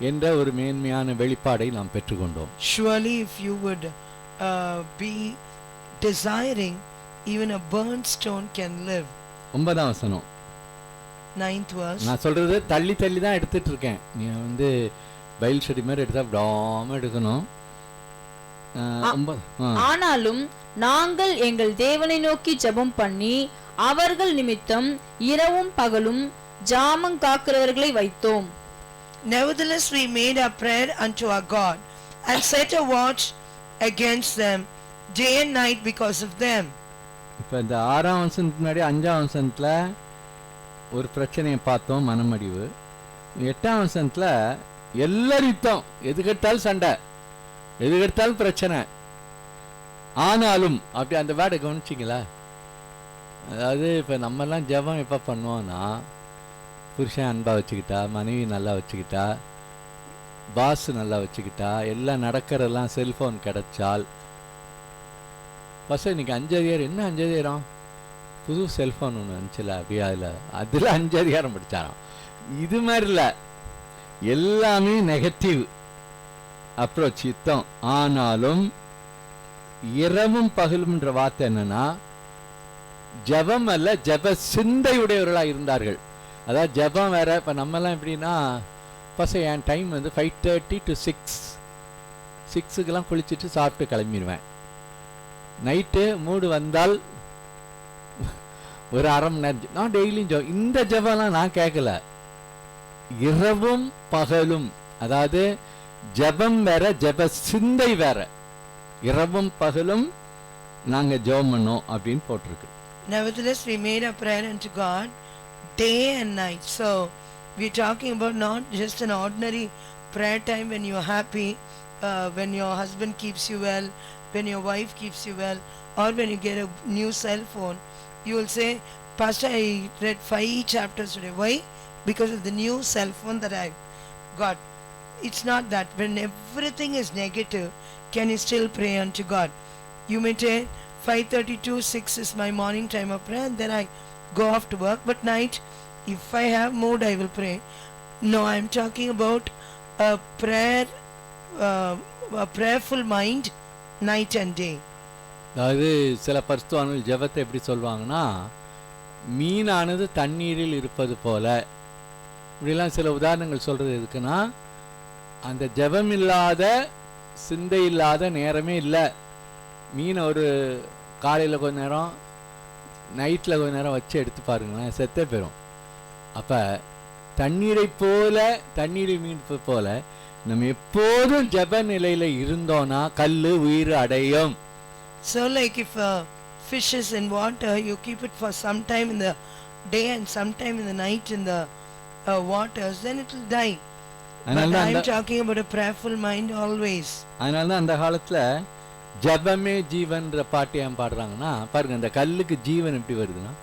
என்ற ஒரு மேன்மையான வெளிப்பாடை நாம் பெற்றுக்கொண்டோம். Surely if you would be desiring, even a burnt stone can live. 9ஆம் வசனம். 9th verse. நான் சொல்றது தள்ளி தள்ளி தான் எடுத்துட்டு இருக்கேன். நீ பைபிள் ஸ்டடி மாதிரி எடுத்தா விடாம எடுக்கணும். ஆனாலும் நாங்கள் எங்கள் தேவனை நோக்கி ஜெபம் பண்ணி அவர்கள் நிமித்தம் இரவும் பகலும் ஜாமம் காக்கிறவர்களை வைத்தோம். Nevertheless we made our prayer unto our God and set a watch against them day and night because of them. இப்ப இந்த 6ஆம் வசனத்துக்கு முன்னாடி 5ஆம் வசனத்துல ஒரு பிரச்சனையை பார்த்தோம், மனமடிவு. 8ஆம் வசனத்துல எல்லாரும் எதுக்கெடுத்தாலும் சண்டை, எதுக்கெடுத்தாலும் பிரச்சனை. ஆனாலும் அப்படி அந்த வேர்டை கவனிச்சிங்களா? அதாவது இப்போ நம்மெல்லாம் ஜெபம் எப்போ பண்ணுவோம்னா, புருஷன் அன்பா வச்சுக்கிட்டா, மனைவி நல்லா வச்சுக்கிட்டா, பாஸ் நல்லா வச்சுக்கிட்டா, எல்லாம் நடக்கிறதெல்லாம் செல்ஃபோன் கிடைச்சால், ஃபஸ்ட்டு இன்னைக்கு 5 அதிகாரம் என்ன 5 அதிகாரம் புது செல்ஃபோன் ஒன்று வந்துச்சுல, அப்படியே அதில் 5 அதிகாரம் படித்தாராம். இது மாதிரி இல்லை, எல்லாமே நெகட்டிவ் அப்ரோச் யுத்தம். ஆனாலும் இரவும் பகலும்ன்ற வார்த்தை என்னன்னா, ஜபம் அல்ல, ஜப சிந்தையுடையவர்களா இருந்தார்கள். அதாவது ஜபம் வேற. இப்போ நம்மெல்லாம் எப்படின்னா, பசங்க என் டைம் 5:30 to 6, 6க்கெல்லாம் குளிச்சுட்டு சாப்பிட்டு கிளம்பிடுவேன். நைட்டு மூடு வந்தால் ஒரு அரை மணி நேரம் நான் டெய்லியும் ஜபம். இந்த ஜபம்லாம் நான் கேட்கல. இரவும் பகலும், அதாவது ஜபம் வேற, ஜப சிந்தை வேற. இரவும் பகலும் நாங்க ஜெபம் பண்ணோம் அப்படின்னு போட்டிருக்கு. Nevertheless we made a prayer unto God day and night. So we're talking about not just an ordinary prayer time when you're happy, when your husband keeps you well, when your wife keeps you well, or when you get a new cell phone. You will say, Pastor, I read 5 chapters today. Why? Because of the new cell phone that I got. It's not that. When everything is negative, can you still pray unto God? You may say 5:30 to 6 is my morning time of prayer, and then I go off to work. But night, if I have mood, I will pray. No, I am talking about a prayer, a prayerful mind, night and day. அதாவது சில பரிசுத்தவான்கள் ஜெபத்தை எப்படி சொல்லுவாங்கன்னா, மீனானது தண்ணீரில் இருப்பது போல. இப்படிலாம் சில உதாரணங்கள் சொல்றது எதுக்குன்னா, அந்த ஜெபம் இல்லாத, சிந்தை இல்லாத நேரமே இல்லை. மீன் ஒரு காலையில் கொஞ்ச நேரம், நைட்டில் கொஞ்ச நேரம் வச்சு எடுத்து பாருங்களேன், செத்தே போயிடும். அப்போ தண்ணீரை போல, தண்ணீரை மீன் போல நம்ம எப்போதும் ஜெப நிலையில் இருந்தோன்னா கல் உயிர் அடையும். So like if a fish is in water, you keep it for some time in the day and some time in the night in the waters, then it will die. But I am talking about a prayerful mind always. அதனால தான் அந்த காலத்தில் ஜபமே ஜீவன்ற பாட்டியம் பாடுறாங்கன்னா, பாருங்க அந்த கல்லுக்கு ஜீவன் எப்படி வருதுன்னா,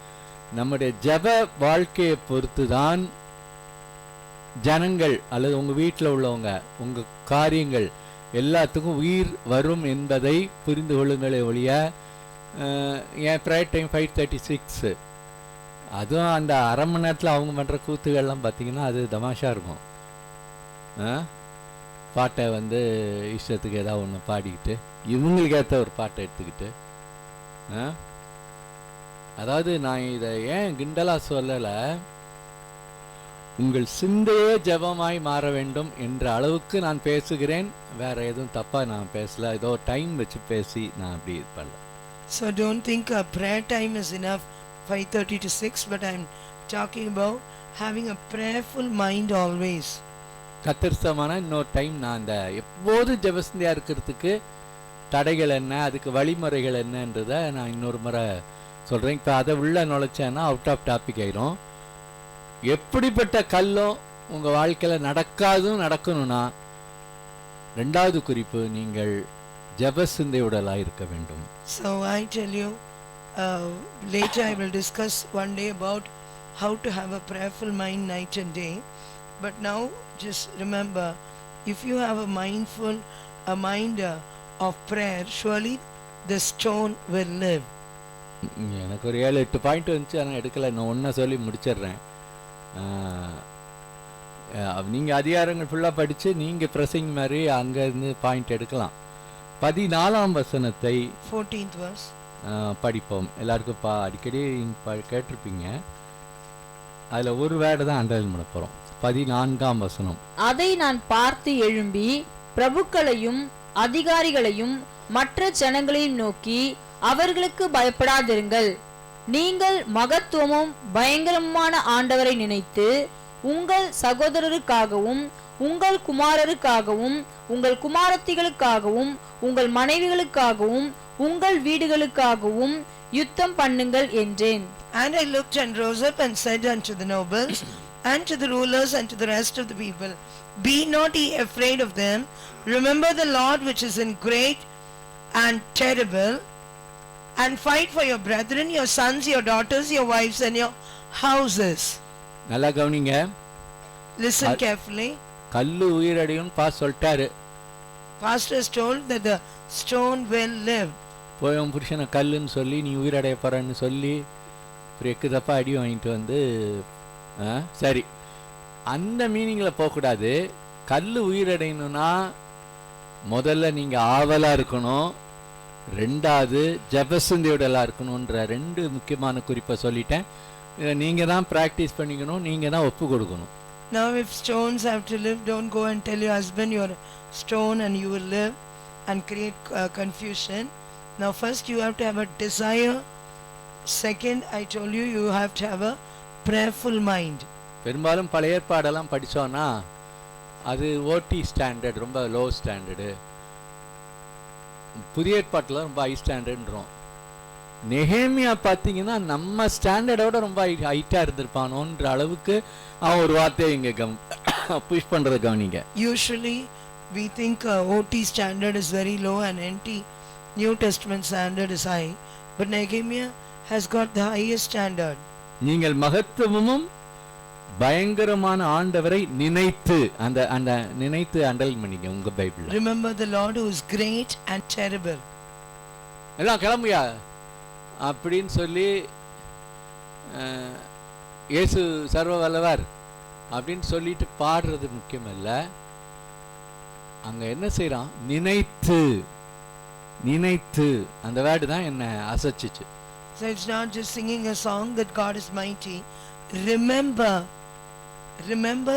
நம்முடைய ஜப வாழ்க்கையை பொறுத்து தான் ஜனங்கள் அல்லது உங்க வீட்டில் உள்ளவங்க, உங்க காரியங்கள் எல்லாத்துக்கும் உயிர் வரும் என்பதை புரிந்து கொள்ளுங்களே ஒழிய, என் ப்ரேயர் டைம் 5:36, அதுவும் அந்த அரை மணி நேரத்தில் அவங்க பண்ணுற கூத்துகள்லாம் பார்த்தீங்கன்னா அது தமாஷா இருக்கும். பாட்டை இஷ்டத்துக்கு ஏதாவது ஒன்று பாடிக்கிட்டு, இவங்களுக்கு ஏற்ற ஒரு பாட்டை எடுத்துக்கிட்டு, அதாவது நான் இதை ஏன் கிண்டலா சொல்லலை, உங்கள் சிந்தையே ஜெபமாய் மாற வேண்டும் என்ற அளவுக்கு நான் பேசுகிறேன். வேற எதுவும் தப்பா நான் பேசல, ஏதோ டைம் வச்சு பேசி நான் அப்படி இது பண்ணல. So don't think a prayer time is enough, 5:30 to 6, but I'm talking about having a prayerful mind always. கத்திரமான இன்னொரு டைம் நான் அந்த எப்போது ஜெபசிந்தையா இருக்கிறதுக்கு தடைகள் என்ன, அதுக்கு வழிமுறைகள் என்னன்றதை நான் இன்னொரு முறை சொல்றேன். இப்போ அதை உள்ள நுழைச்சேன்னா அவுட் ஆஃப் டாபிக் ஆயிரும். எப்படிப்பட்ட கல்லும் உங்க வாழ்க்கையில நடக்காதும் நடக்கணும்னா, ரெண்டாவது குறிப்பு, நீங்கள் ஜெப சிந்தையுடலா இருக்க வேண்டும். So I tell you, later I will discuss one day about how to have a prayerful mind night and day. But now just remember, if you have a mind of prayer, surely the stone will live. எனக்கு ஒரு 7-8 point வந்துச்சு, ஆனால் எடுக்கலை. நான் ஒன்றை சொல்லி முடிச்சிடுறேன். நீங்கள் அதிகாரங்கள் ஃபுல்லாக படித்து நீங்கள் ப்ரெஸிங் மாதிரி அங்கேருந்து பாயிண்ட் எடுக்கலாம். 14ஆம் வசனத்தை 14th verse. படிப்போம். எல்லாருக்கும் அடிக்கடி கேட்டிருப்பீங்க. அதில் ஒரு வேர்டு தான் அண்டர்லைன் பண்ண போகிறோம். 14ஆம் வசனம். அதை நான் பார்த்து எழும்பி பிரபுக்களையும் அதிகாரிகளையும் மற்ற ஜனங்களையும் நோக்கி, அவர்களுக்கு பயப்படாதிருங்கள். நீங்கள் மகத்துவமும் பயங்கரமான ஆண்டவரை நினைத்து உங்கள் சகோதரருக்காகவும் உங்கள் குமாரருக்காகவும் உங்கள் குமாரத்திகளுக்காகவும் உங்கள் மனைவிகளுக்காகவும் உங்கள் வீடுகளுக்காகவும் யுத்தம் பண்ணுங்கள் என்றேன். And I looked and rose up and said unto the nobles and to the rulers and to the rest of the people, be not ye afraid of them. Remember the Lord which is in great and terrible, and fight for your brethren, your sons, your daughters, your wives, and your houses. நல்லா கவனிங்க. Listen carefully. கல்லு உயிரடையும் சொல்லிட்டாரு. Pastor has told that the stone will live. போய் உன் புருஷனை கல்லுன்னு சொல்லி நீ உயிரடைய போறன்னு சொல்லி எக்கு தப்பா அடி வாங்கிட்டு வந்து சரி, அந்த மீனிங்கில் போகக்கூடாது. கல் உயிரடையணும்னா முதல்ல நீங்கள் ஆவலாக இருக்கணும், ரெண்டாவது ஜபசந்தியோடலாம் இருக்கணுன்ற 2 முக்கியமான குறிப்பை சொல்லிட்டேன். இதை நீங்கள் தான் ப்ராக்டிஸ் பண்ணிக்கணும், நீங்கள் தான் ஒப்பு கொடுக்கணும். Now if stones have to live, don't go and tell your husband you're a stone and you will live and create confusion. Now first you have to have a desire. Second, I told you, you have to have a prayerful mind. பெரும்பாலும் பழைய ஏற்பாடெல்லாம் படித்தோன்னா அது ஓடி standard, ரொம்ப low standard. புதிய ஏற்பாட்டில் ரொம்ப high ஸ்டாண்டர்ட்ன்றோம். நெகேமியா பார்த்தீங்கன்னா நம்ம ஸ்டாண்டர்டோட ரொம்ப ஹைட்டாக இருந்திருப்பானோன்ற அளவுக்கு அவன் ஒரு வார்த்தையை இங்கே புஷ் பண்ணுறதை கவனிங்க. Usually we think OT standard is very low and NT New Testament standard is high, but Nehemiah has got the highest standard. நீங்கள் மகத்துவமும் பயங்கரமான ஆண்டவரை நினைத்து, அந்த அந்த நினைத்து அண்டர்லைன் பண்ணிங்க உங்க பைபிள்ல. Remember the Lord who is great and terrible. எல்லாம் கிளம்பியா அப்படின்னு சொல்லி இயேசு சர்வ வல்லவர் அப்படின்னு சொல்லிட்டு பாடுறது முக்கியம் இல்ல. அங்க என்ன செய்யறான்? நினைத்து. நினைத்து அந்த வேர்டு தான் என்ன அசைச்சிச்சு. So it's not just singing a song that God is mighty. Remember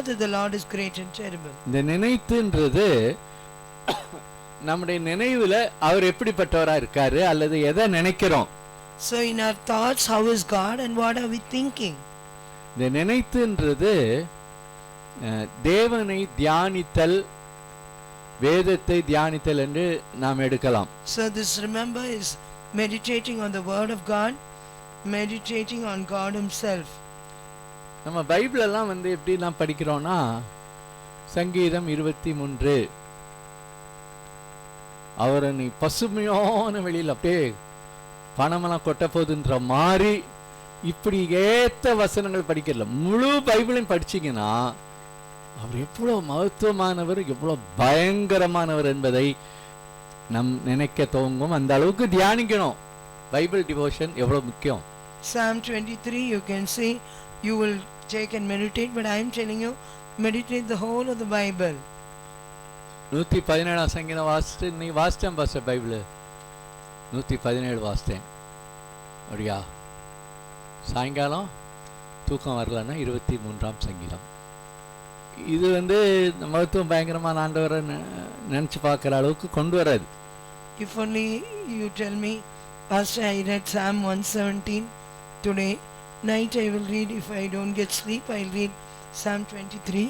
that the Lord is great and terrible. இந்த நினைத்துன்றது நம்முடைய நினைவுல அவர் எப்படிப்பட்டவரா இருக்காரு அல்லது எதை நினைக்கிறோம். So in our thoughts, how is God and what are we thinking? இந்த நினைத்துன்றது தேவனை தியானித்தல், வேதத்தை தியானித்தல் என்று நாம் எடுக்கலாம். So this remember is meditating on the word of God, meditating on God himself. நம்ம பைபிள் எல்லாம் எப்படி நாம் படிக்கிறோம்னா, சங்கீதம் 23 அவரை நீ பசுமையான வெளியில் அப்படியே பணமெல்லாம் கொட்ட போகுதுன்ற மாதிரி இப்படி ஏத்த வசனங்கள் படிக்கல. முழு பைபிளையும் படிச்சீங்கன்னா அவர் எவ்வளவு மகத்துவமானவர், எவ்வளவு பயங்கரமானவர் என்பதை நம் நினைக்க துவங்கும். அந்த அளவுக்கு தியானிக்கணும். பைபிள் டிவோஷன் எவ்வளவு முக்கியம். Psalm 23 you can say you will take and meditate, but I am telling you meditate the whole of the Bible. 117 சங்கீதம் வாசிட்டு நீ வாசிட்டேன் பாஸ்டர் பைபிள் 117 வாசித்தேன். அப்படியா? சாயங்காலம் தூக்கம் வரலன்னா 23ஆம் சங்கீதம். இது மகத்துவம் பயங்கரமான ஆண்டவரை நினச்சி பார்க்குற அளவுக்கு கொண்டு வராது. If only you tell me, Pastor, I read Psalm 117 today night, I will read, if I don't get sleep I'll read Psalm 23,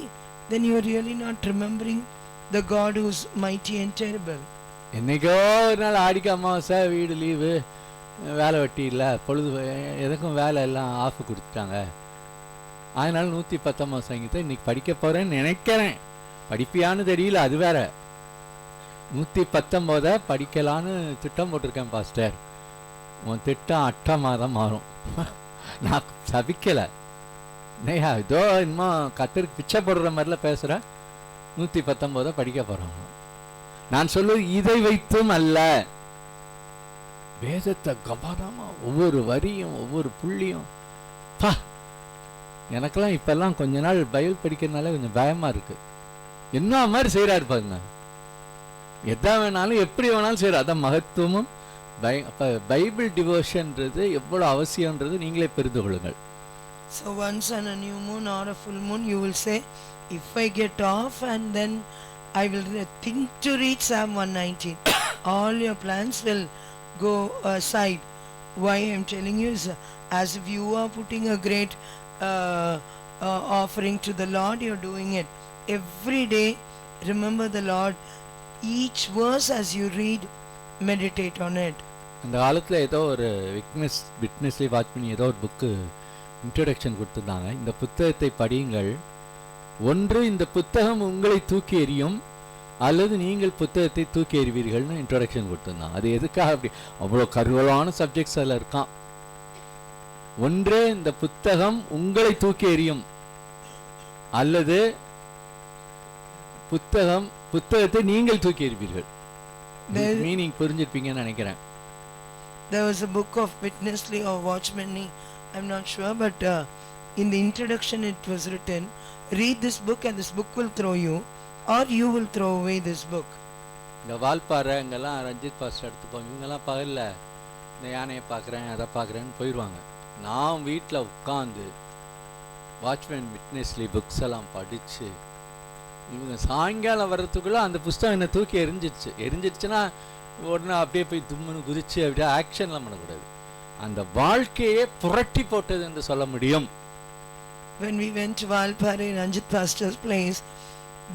then you are really not remembering the God who is mighty and terrible. என்னைக்கோ ஒரு நாள் ஆடிக்கு அமாவாசை, வீடு leave, வேலை வெட்டி இல்லை, பொழுது எதுக்கும் வேலை எல்லாம் ஆஃப் கொடுத்துட்டாங்க. அதனால 119 சங்கீதத்தை இன்னைக்கு படிக்க போறேன்னு நினைக்கிறேன். படிப்பியான்னு தெரியல, அது வேற. 119 படிக்கலான்னு திட்டம் போட்டிருக்கேன் பாஸ்டர். உன் திட்டம் அட்டமாக தான் மாறும். நான் சபிக்கலை. நையா இதோ இன்னும் கத்தருக்கு பிச்சை போடுற மாதிரிலாம் பேசுகிற. 119 படிக்க போகிறோம். நான் சொல்லுவது இதை வைத்தும் அல்ல, வேதத்தை கவனமா ஒவ்வொரு வரியும் ஒவ்வொரு புள்ளியும் பா. எனக்கெல்லாம் இப்பெல்லாம் கொஞ்ச நாள் பைபிள் படிக்கிறதுனால கொஞ்சம் பயமா இருக்கு. என்ன மாதிரி செய்யறாரு பாருங்க, எதா வேணாலும் எப்படி வேணாலும் செய்யறாரு. அதான் மகத்துவமும் பைபிள் டிவோஷன்றது எவ்வளவு அவசியம்ன்றது நீங்களே புரிந்து கொள்ளுங்கள். So once on a new moon or a full moon, you will say, if I get off and then I will think to read Psalm 119, all your plans will go aside. Why I am telling you is as if you are putting a great offering to the Lord, you are doing it. Every day, remember the Lord. Each verse as you read, meditate on it. அந்த காலத்தில் ஏதோ ஒரு விட்னஸ்லி watch பண்ணி ஏதோ ஒரு book introduction கொடுத்துருந்தாங்க. இந்த புத்தகத்தை படியுங்கள், ஒன்று இந்த புத்தகம் உங்களை தூக்கி எறியும் அல்லது நீங்கள் புத்தகத்தை தூக்கி எறிவீர்கள்னு இன்ட்ரடக்ஷன் கொடுத்துருந்தாங்க. அது எதுக்காக அப்படி அவ்வளோ கருவலான சப்ஜெக்ட்ஸ் அதில் இருக்கான். ஒன்றே இந்த புத்தகம் உங்களை தூக்கி எறியும் அல்லது புத்தகத்தை நீங்கள் தூக்கி எறிவீர்கள். மீனிங் புரிஞ்சிருப்பீங்கன்னு நினைக்கிறேன். There was a book of Witnessly or Watchmanly, I'm not sure, but in the introduction it was written, read this book and this book will throw you or you will throw away this book. இந்த வால்பாறை இங்கெல்லாம் Ranjith pastor எடுத்துப்போம். இவங்கெல்லாம் பகலில் இந்த யானையை பார்க்குறேன் அதை பார்க்குறேன்னு போயிடுவாங்க. நான் வீட்டில் உட்காந்து வாட்ச்மேன் விட்னஸ்லி புக்ஸ் எல்லாம் படித்து இவங்க சாயங்காலம் வர்றதுக்குள்ளே அந்த புஸ்தகம் என்னை தூக்கி எரிஞ்சிடுச்சுன்னா உடனே அப்படியே போய் தும்முன்னு குதிச்சு அப்படியே ஆக்ஷன்லாம் பண்ணக்கூடாது. அந்த வாழ்க்கையே புரட்டி போட்டது என்று சொல்ல முடியும். When we went to Valpara in Ranjit Pastor's place,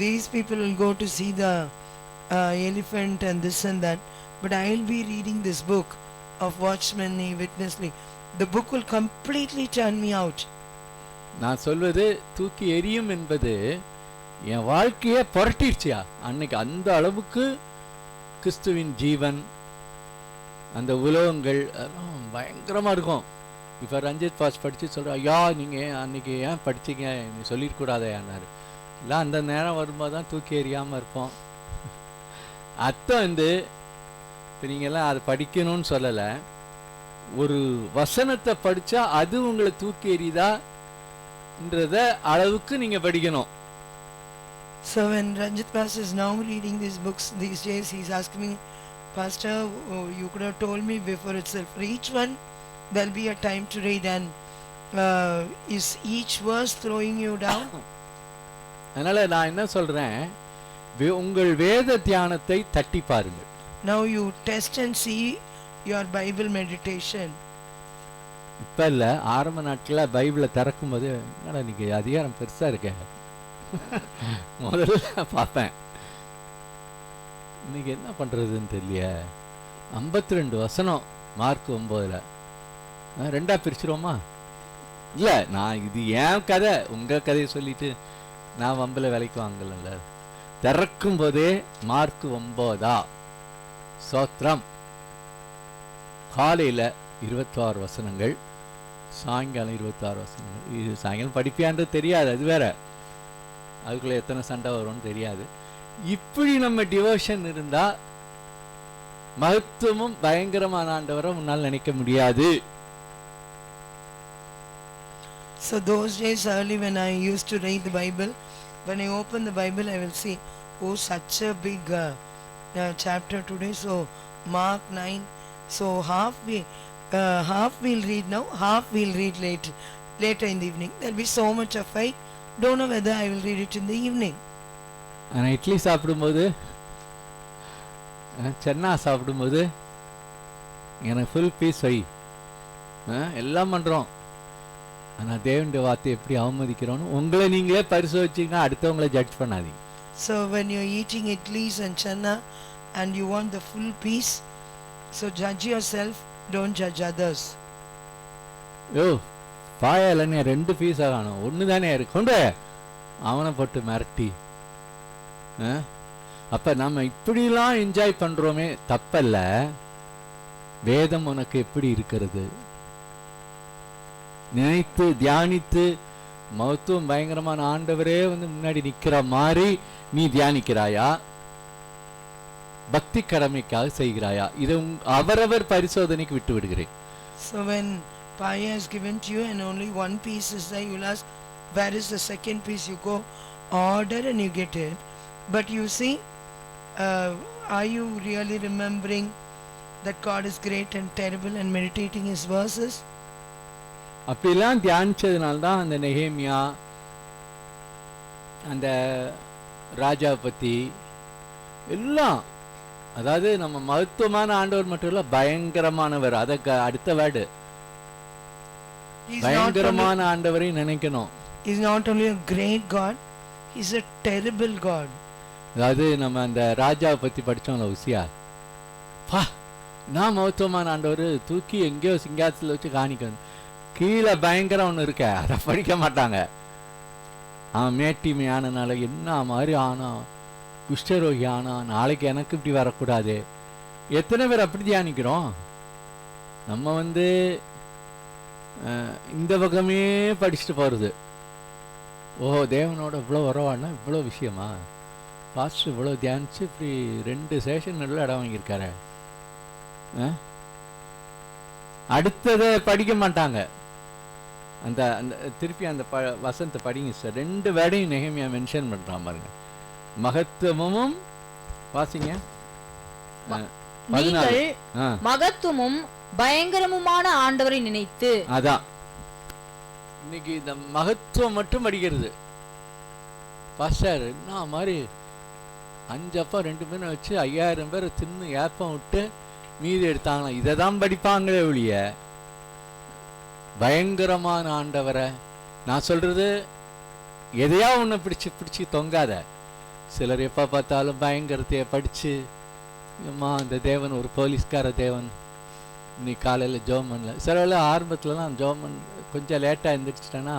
these people will go to see the elephant and this and that, but I will be reading this book of Watchmanly, Witnessly. The book will completely turn me out. நான் சொல்வது தூக்கி எரியும் என்பது என் வாழ்க்கையே புரட்டிடுச்சியா. அன்னைக்கு அந்த அளவுக்கு கிறிஸ்துவின் ஜீவன், அந்த உலகங்கள் அதெல்லாம் பயங்கரமாக இருக்கும். இப்போ ரஞ்சித் பாஸ் படித்து சொல்கிறேன், ஐயா நீங்கள் அன்றைக்கி ஏன் படிச்சிங்க, நீ சொல்லிடக்கூடாதையானார். இல்லை அந்த நேரம் வரும்போது தான் தூக்கி எறியாமல் இருப்போம். அர்த்தம் வந்து இப்போ நீங்கள்லாம் அதை படிக்கணும்னு சொல்லலை, ஒரு வசனத்தை படித்தா அது உங்களை தூக்கி எறியுதான்றத அளவுக்கு நீங்கள் படிக்கணும். So when Ranjit Pastor is now reading these books these days, he is asking me, Pastor, you could have told me before itself. For each one, there will be a time to read, and is each verse throwing you down? அதனால் நான் என்ன சொல்கிறேன், உங்கள் வேத தியானத்தை தட்டி பாருங்கள். Now you test and see your Bible meditation. இப்போ இல்லை, ஆரம்ப நாட்களில் பைபிளை திறக்கும் போது என்னடா இன்னைக்கு அதிகாரம் பெருசாக இருக்கேன் முதல்ல பார்ப்பேன். இன்னைக்கு என்ன பண்ணுறதுன்னு தெரியல. 52 வசனம் மார்க் 9 ரெண்டாக பிரிச்சிருவோமா? இல்லை, நான் இது ஏன் கதை, உங்கள் கதையை சொல்லிட்டு நான் வம்பில் விலைக்கு வாங்கல. திறக்கும் போதே மார்க் 9 சோத்திரம். காலையில் 26 வசனங்கள், சாயங்காலம் 26 வசனங்கள். இது சாயங்காலம் படிப்பியான்றது தெரியாது, அது வேற. அதுக்குள்ளே எத்தனை சண்டை வரும்னு தெரியாது. இப்படி நம்ம டிவோஷன் இருந்தால் மகத்துவமும் பயங்கரமான ஆண்டவரை முன்னால் நினைக்க முடியாது. So those days early when I used to read the Bible, when I open the Bible I will see, oh such a big chapter today. So Mark 9. So half we'll read now, half we'll read later in the evening. There'll be so much of fight. Don't know whether I will read it in the evening. ஆனால் இட்லி சாப்பிடும்போது, சென்னா சாப்பிடும்போது எனக்கு full piece வை, எல்லாம் பண்ணுறோம். ஆனால் தேவனுடைய வார்த்தை எப்படி அவமதிக்கிறோன்னு உங்களை நீங்களே பரிசோதிச்சிங்கன்னா அடுத்தவங்களை ஜட்ஜ் பண்ணாதீங்க. So when you're eating idlis and channa and you want the full piece, so judge yourself, don't judge others. யோ பாயாலண்ணே 2 பீஸாக காணும், ஒன்று தானே கொண்டு அவனை போட்டு மிரட்டி. அப்போ நம்ம இப்படிலாம் என்ஜாய் பண்ணுறோமே, தப்பல்ல. வேதம் உனக்கு எப்படி இருக்கிறது? நினைத்து தியானித்து மகத்துவம் பயங்கரமான ஆண்டவரே வந்து முன்னாடி நிற்கிற மாதிரி நீ தியானிக்கிறாயா? பக்தி கடமைக்காக செய்கிறாயா? இதை அவரவர் பரிசோதனைக்கு விட்டு விடுகிறேன். So when pie is given to you and only one piece is there, you'll ask, where is the second piece? You go order and you get it. But you see, are you really remembering that God is great and terrible and meditating his verses? அப்படிலாம் தியானிச்சதுனால்தான் அந்த நெகேமியா அந்த ராஜாவை பற்றி எல்லாம், அதாவது நம்ம மகத்துவமான ஆண்டவர் மட்டும் இல்லை, பயங்கரமானவர். அதற்கு அடுத்த வேர்டு பயங்கரமான ஆண்டவரை நினைக்கணும். He's not only a great God, he's a terrible God. அதாவது நம்ம அந்த ராஜாவை பற்றி படித்தோம்ல, உசியா, பா நான் மகத்துவமான ஆண்டவர், தூக்கி எங்கேயோ சிங்காசத்தில் வச்சு காணிக்கணும், கீழே பயங்கரம் ஒன்று இருக்க, அதை படிக்க மாட்டாங்க. அவன் மேட்டிமை ஆனனால என்ன மாதிரி ஆனா, குஷ்டரோகி ஆனா, நாளைக்கு எனக்கு இப்படி வரக்கூடாது. எத்தனை பேர் அப்படி தியானிக்கிறோம்? நம்ம இந்த பக்கமே படிச்சுட்டு போகிறது. ஓஹோ, தேவனோட இவ்வளோ உறவாடினா இவ்வளோ விஷயமா, பாஸ்டர் இவ்வளோ தியானிச்சு இப்படி 2 சேஷன் நடுவில் இடம் வாங்கியிருக்காரு. அடுத்ததை படிக்க மாட்டாங்க. அந்த அந்த திருப்பி அந்த வசனத்தை படிங்க சார். 2 வேர்டையும் நெகேமியா மென்ஷன் பண்ணுறான் பாருங்க, மகத்துவமும். வாசிங்க. நீங்கள் மகத்துவமும் பயங்கரமுமான ஆண்டவரை நினைத்து. அதான் இன்னைக்கு இந்த மகத்துவம் மட்டும் படிக்கிறது. பாஸ்டர் என்ன மாதிரி 5 அப்பா 2 பேரை வச்சு 5000 பேரை தின்னு ஏப்பம் விட்டு மீதி எடுத்தாங்களாம், இதை தான் படிப்பாங்களே ஒழிய பயங்கரமான ஆண்டவரை. நான் சொல்றது எதையா ஒன்று பிடிச்சி தொங்காத. சிலர் எப்போ பார்த்தாலும் பயங்கரத்தைய படித்து, அம்மா இந்த தேவன் ஒரு போலீஸ்கார தேவன், இன்னைக்கு காலையில் ஜோமன்ல சில ஆரம்பத்துலலாம் ஜோமன் கொஞ்சம் லேட்டாக எழுந்திரிச்சிட்டேன்னா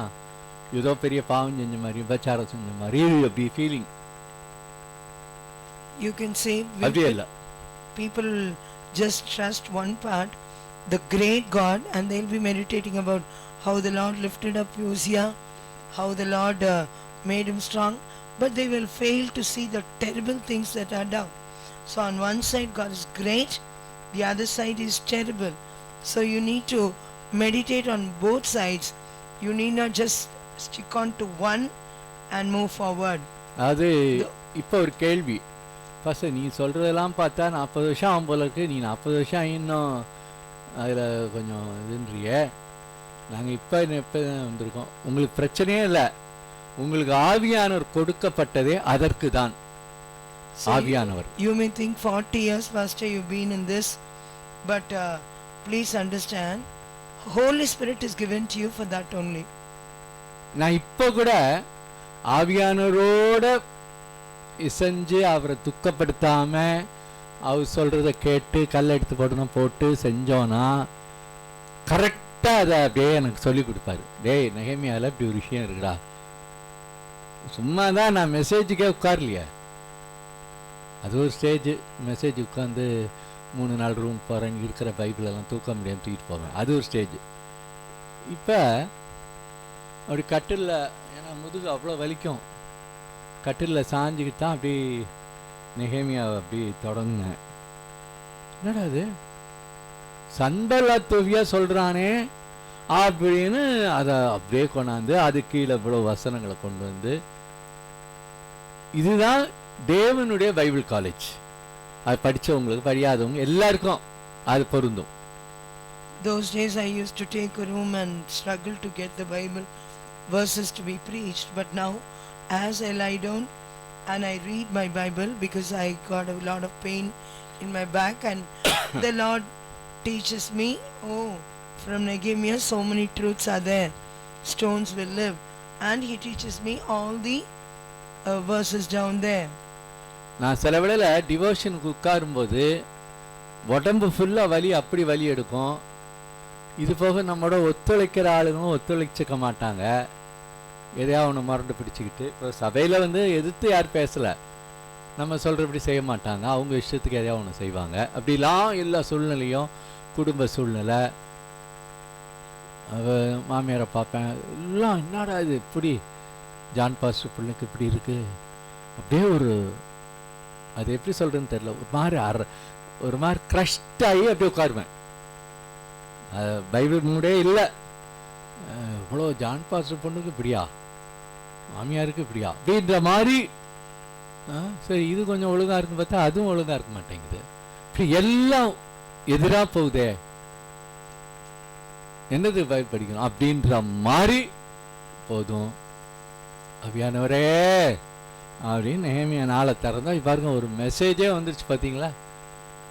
ஏதோ பெரிய பாவம் செஞ்ச மாதிரி, விபச்சாரம் செஞ்ச மாதிரி அப்படி feeling. You can say people just trust one part, the great God, and they'll be meditating about how the Lord lifted up Uzziah, how the Lord made him strong, but they will fail to see the terrible things that are done. So on one side God is great, the other side is terrible. So you need to meditate on both sides. You need not just stick on to one and move forward. அது இப்போ ஒரு கேள்வி. First நீ சொல்கிறதெல்லாம் பார்த்தா 40 வருஷம் ஆகும் போல இருக்கு, நீ 40 வருஷம் இன்னும் அதில் கொஞ்சம் இதுன்றிய. நாங்கள் இப்போ வந்திருக்கோம். உங்களுக்கு பிரச்சனையே இல்லை, உங்களுக்கு ஆவியானவர் கொடுக்கப்பட்டதே அதற்கு தான். ஆவியானவர். You may think 40 years pastor you've been in this, but please understand, Holy Spirit is given to you for that only. நான் இப்போ கூட ஆவியானவரோட இசைஞ்சு அவரை துக்கப்படுத்தாம அவர் சொல்றத கேட்டு கல் எடுத்து போட்டு செஞ்சோன்னா கரெக்டாக அதை அப்படியே எனக்கு சொல்லி கொடுப்பாரு. டேய் நெகேமியால இப்படி ஒரு விஷயம் இருக்குடா. சும்மா தான் நான் மெசேஜுக்கே உட்காரலையே, அது ஒரு ஸ்டேஜ். மெசேஜ் உட்காந்து 3 நாள் ரூம் போகிறேன், இருக்கிற பைபிளெல்லாம் தூக்க முடியாமல் தூக்கிட்டு போவேன், அது ஒரு ஸ்டேஜ். இப்போ அப்படி கட்டிலில், ஏன்னா முதுகு அவ்வளோ வலிக்கும், கட்டிலில் சாஞ்சிக்கிட்டு தான் அப்படி நெகேமியாவை அப்படி தொடங்கினேன். என்னடா அது சன்பல்லாத் தொபியா சொல்கிறானே அப்படின்னு அதை அப்படியே கொண்டாந்து அது கீழே இவ்வளோ வசனங்களை கொண்டு வந்து, இதுதான் தேவனுடைய பைபிள் காலேஜ். அது படித்தவங்களுக்கு படியாதவங்க எல்லாருக்கும் அது பொருந்தும். Those days I used to take a room and struggle to get the Bible verses to be preached, but now as I lie down and I read my Bible, because I got a lot of pain in my back, and the Lord teaches me, oh, from Nehemiah so many truths are there, stones will live, and he teaches me all the verses down there. நான் சில வேளையில் டிவோஷனுக்கு உட்காரும்போது உடம்பு ஃபுல்லாக வலி, அப்படி வலி எடுக்கும். இது போக நம்மளோட ஒத்துழைக்கிற ஆளுங்களும் ஒத்துழைச்சிக்க மாட்டாங்க, எதையா ஒன்று மறந்து பிடிச்சிக்கிட்டு. இப்போ சபையில் எதிர்த்து யார் பேசலை, நம்ம சொல்கிறபடி செய்ய மாட்டாங்க, அவங்க இஷ்டத்துக்கு எதையா ஒன்று செய்வாங்க. அப்படிலாம் எல்லா சூழ்நிலையும், குடும்ப சூழ்நிலை, மாமியாரை பார்ப்பேன், எல்லாம் என்னடா இது இப்படி ஜான் பாஸ்டர் பிள்ளைக்கு இப்படி இருக்குது, அப்படியே ஒரு அது எப்படி சொல்கிறேன்னு தெரியல, ஒரு மாதிரி க்ரஷ்ட் ஆகி அப்படியே உட்காருவேன். பைபிள் மூடே இல்லை, இவ்வளோ ஜான் பாஸ்டர் பொண்ணுக்கு இப்படியா, மாமியாருக்கு இப்படியா அப்படின்ற மாதிரி. சரி இது கொஞ்சம் ஒழுங்காக இருக்குன்னு பார்த்தா அதுவும் ஒழுங்காக இருக்க மாட்டேங்குது. இப்படி எல்லாம் எதிராக போகுதே, என்னது பைபிள் படிக்கணும் அப்படின்ற மாதிரி போதும். அவியானவரே அப்படின்னு நெகேமியா நாளை திறந்தா பாருங்க ஒரு மெசேஜே வந்துருச்சு. பார்த்தீங்களா,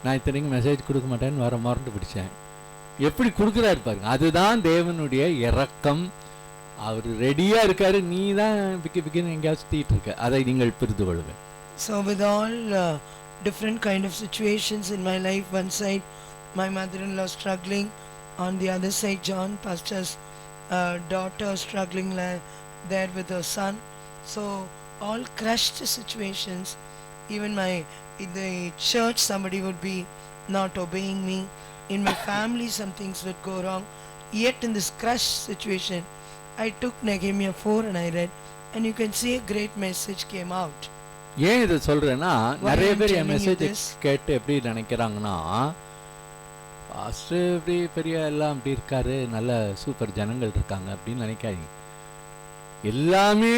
நான் இத்தனைக்கு மெசேஜ் கொடுக்க மாட்டேன்னு வர மறந்து பிடிச்சேன். எப்படி கொடுக்குறாரு பாருங்க, அதுதான் தேவனுடைய இரக்கம். அவர் ரெடியா இருக்காரு, நீ தான் பிக்கின்னு எங்கேயாவது சுத்திட்டு இருக்க, அதை நீங்கள் புரிந்து கொள்வேன். So with all different kind of situations in my life, one side my mother-in-law struggling, on the other side John pastor's daughter struggling there with her son, so all crushed situations. Even in the church somebody would be not obeying me, in my family some things would go wrong, yet in this crushed situation I took Nehemiah 4 and I read, and you can see a great message came out. ஏன் இதை சொல்றேன்னா, நிறைய பேர் என் message கேட்டு எப்படி நினைக்கிறாங்கன்னா, pastor இப்படி பெரிய எல்லாம் இப்படி இருக்காரு, நல்ல சூப்பர் ஜனங்கள் இருக்காங்க அப்படின்னு நினைக்காதீங்க. எல்லாமே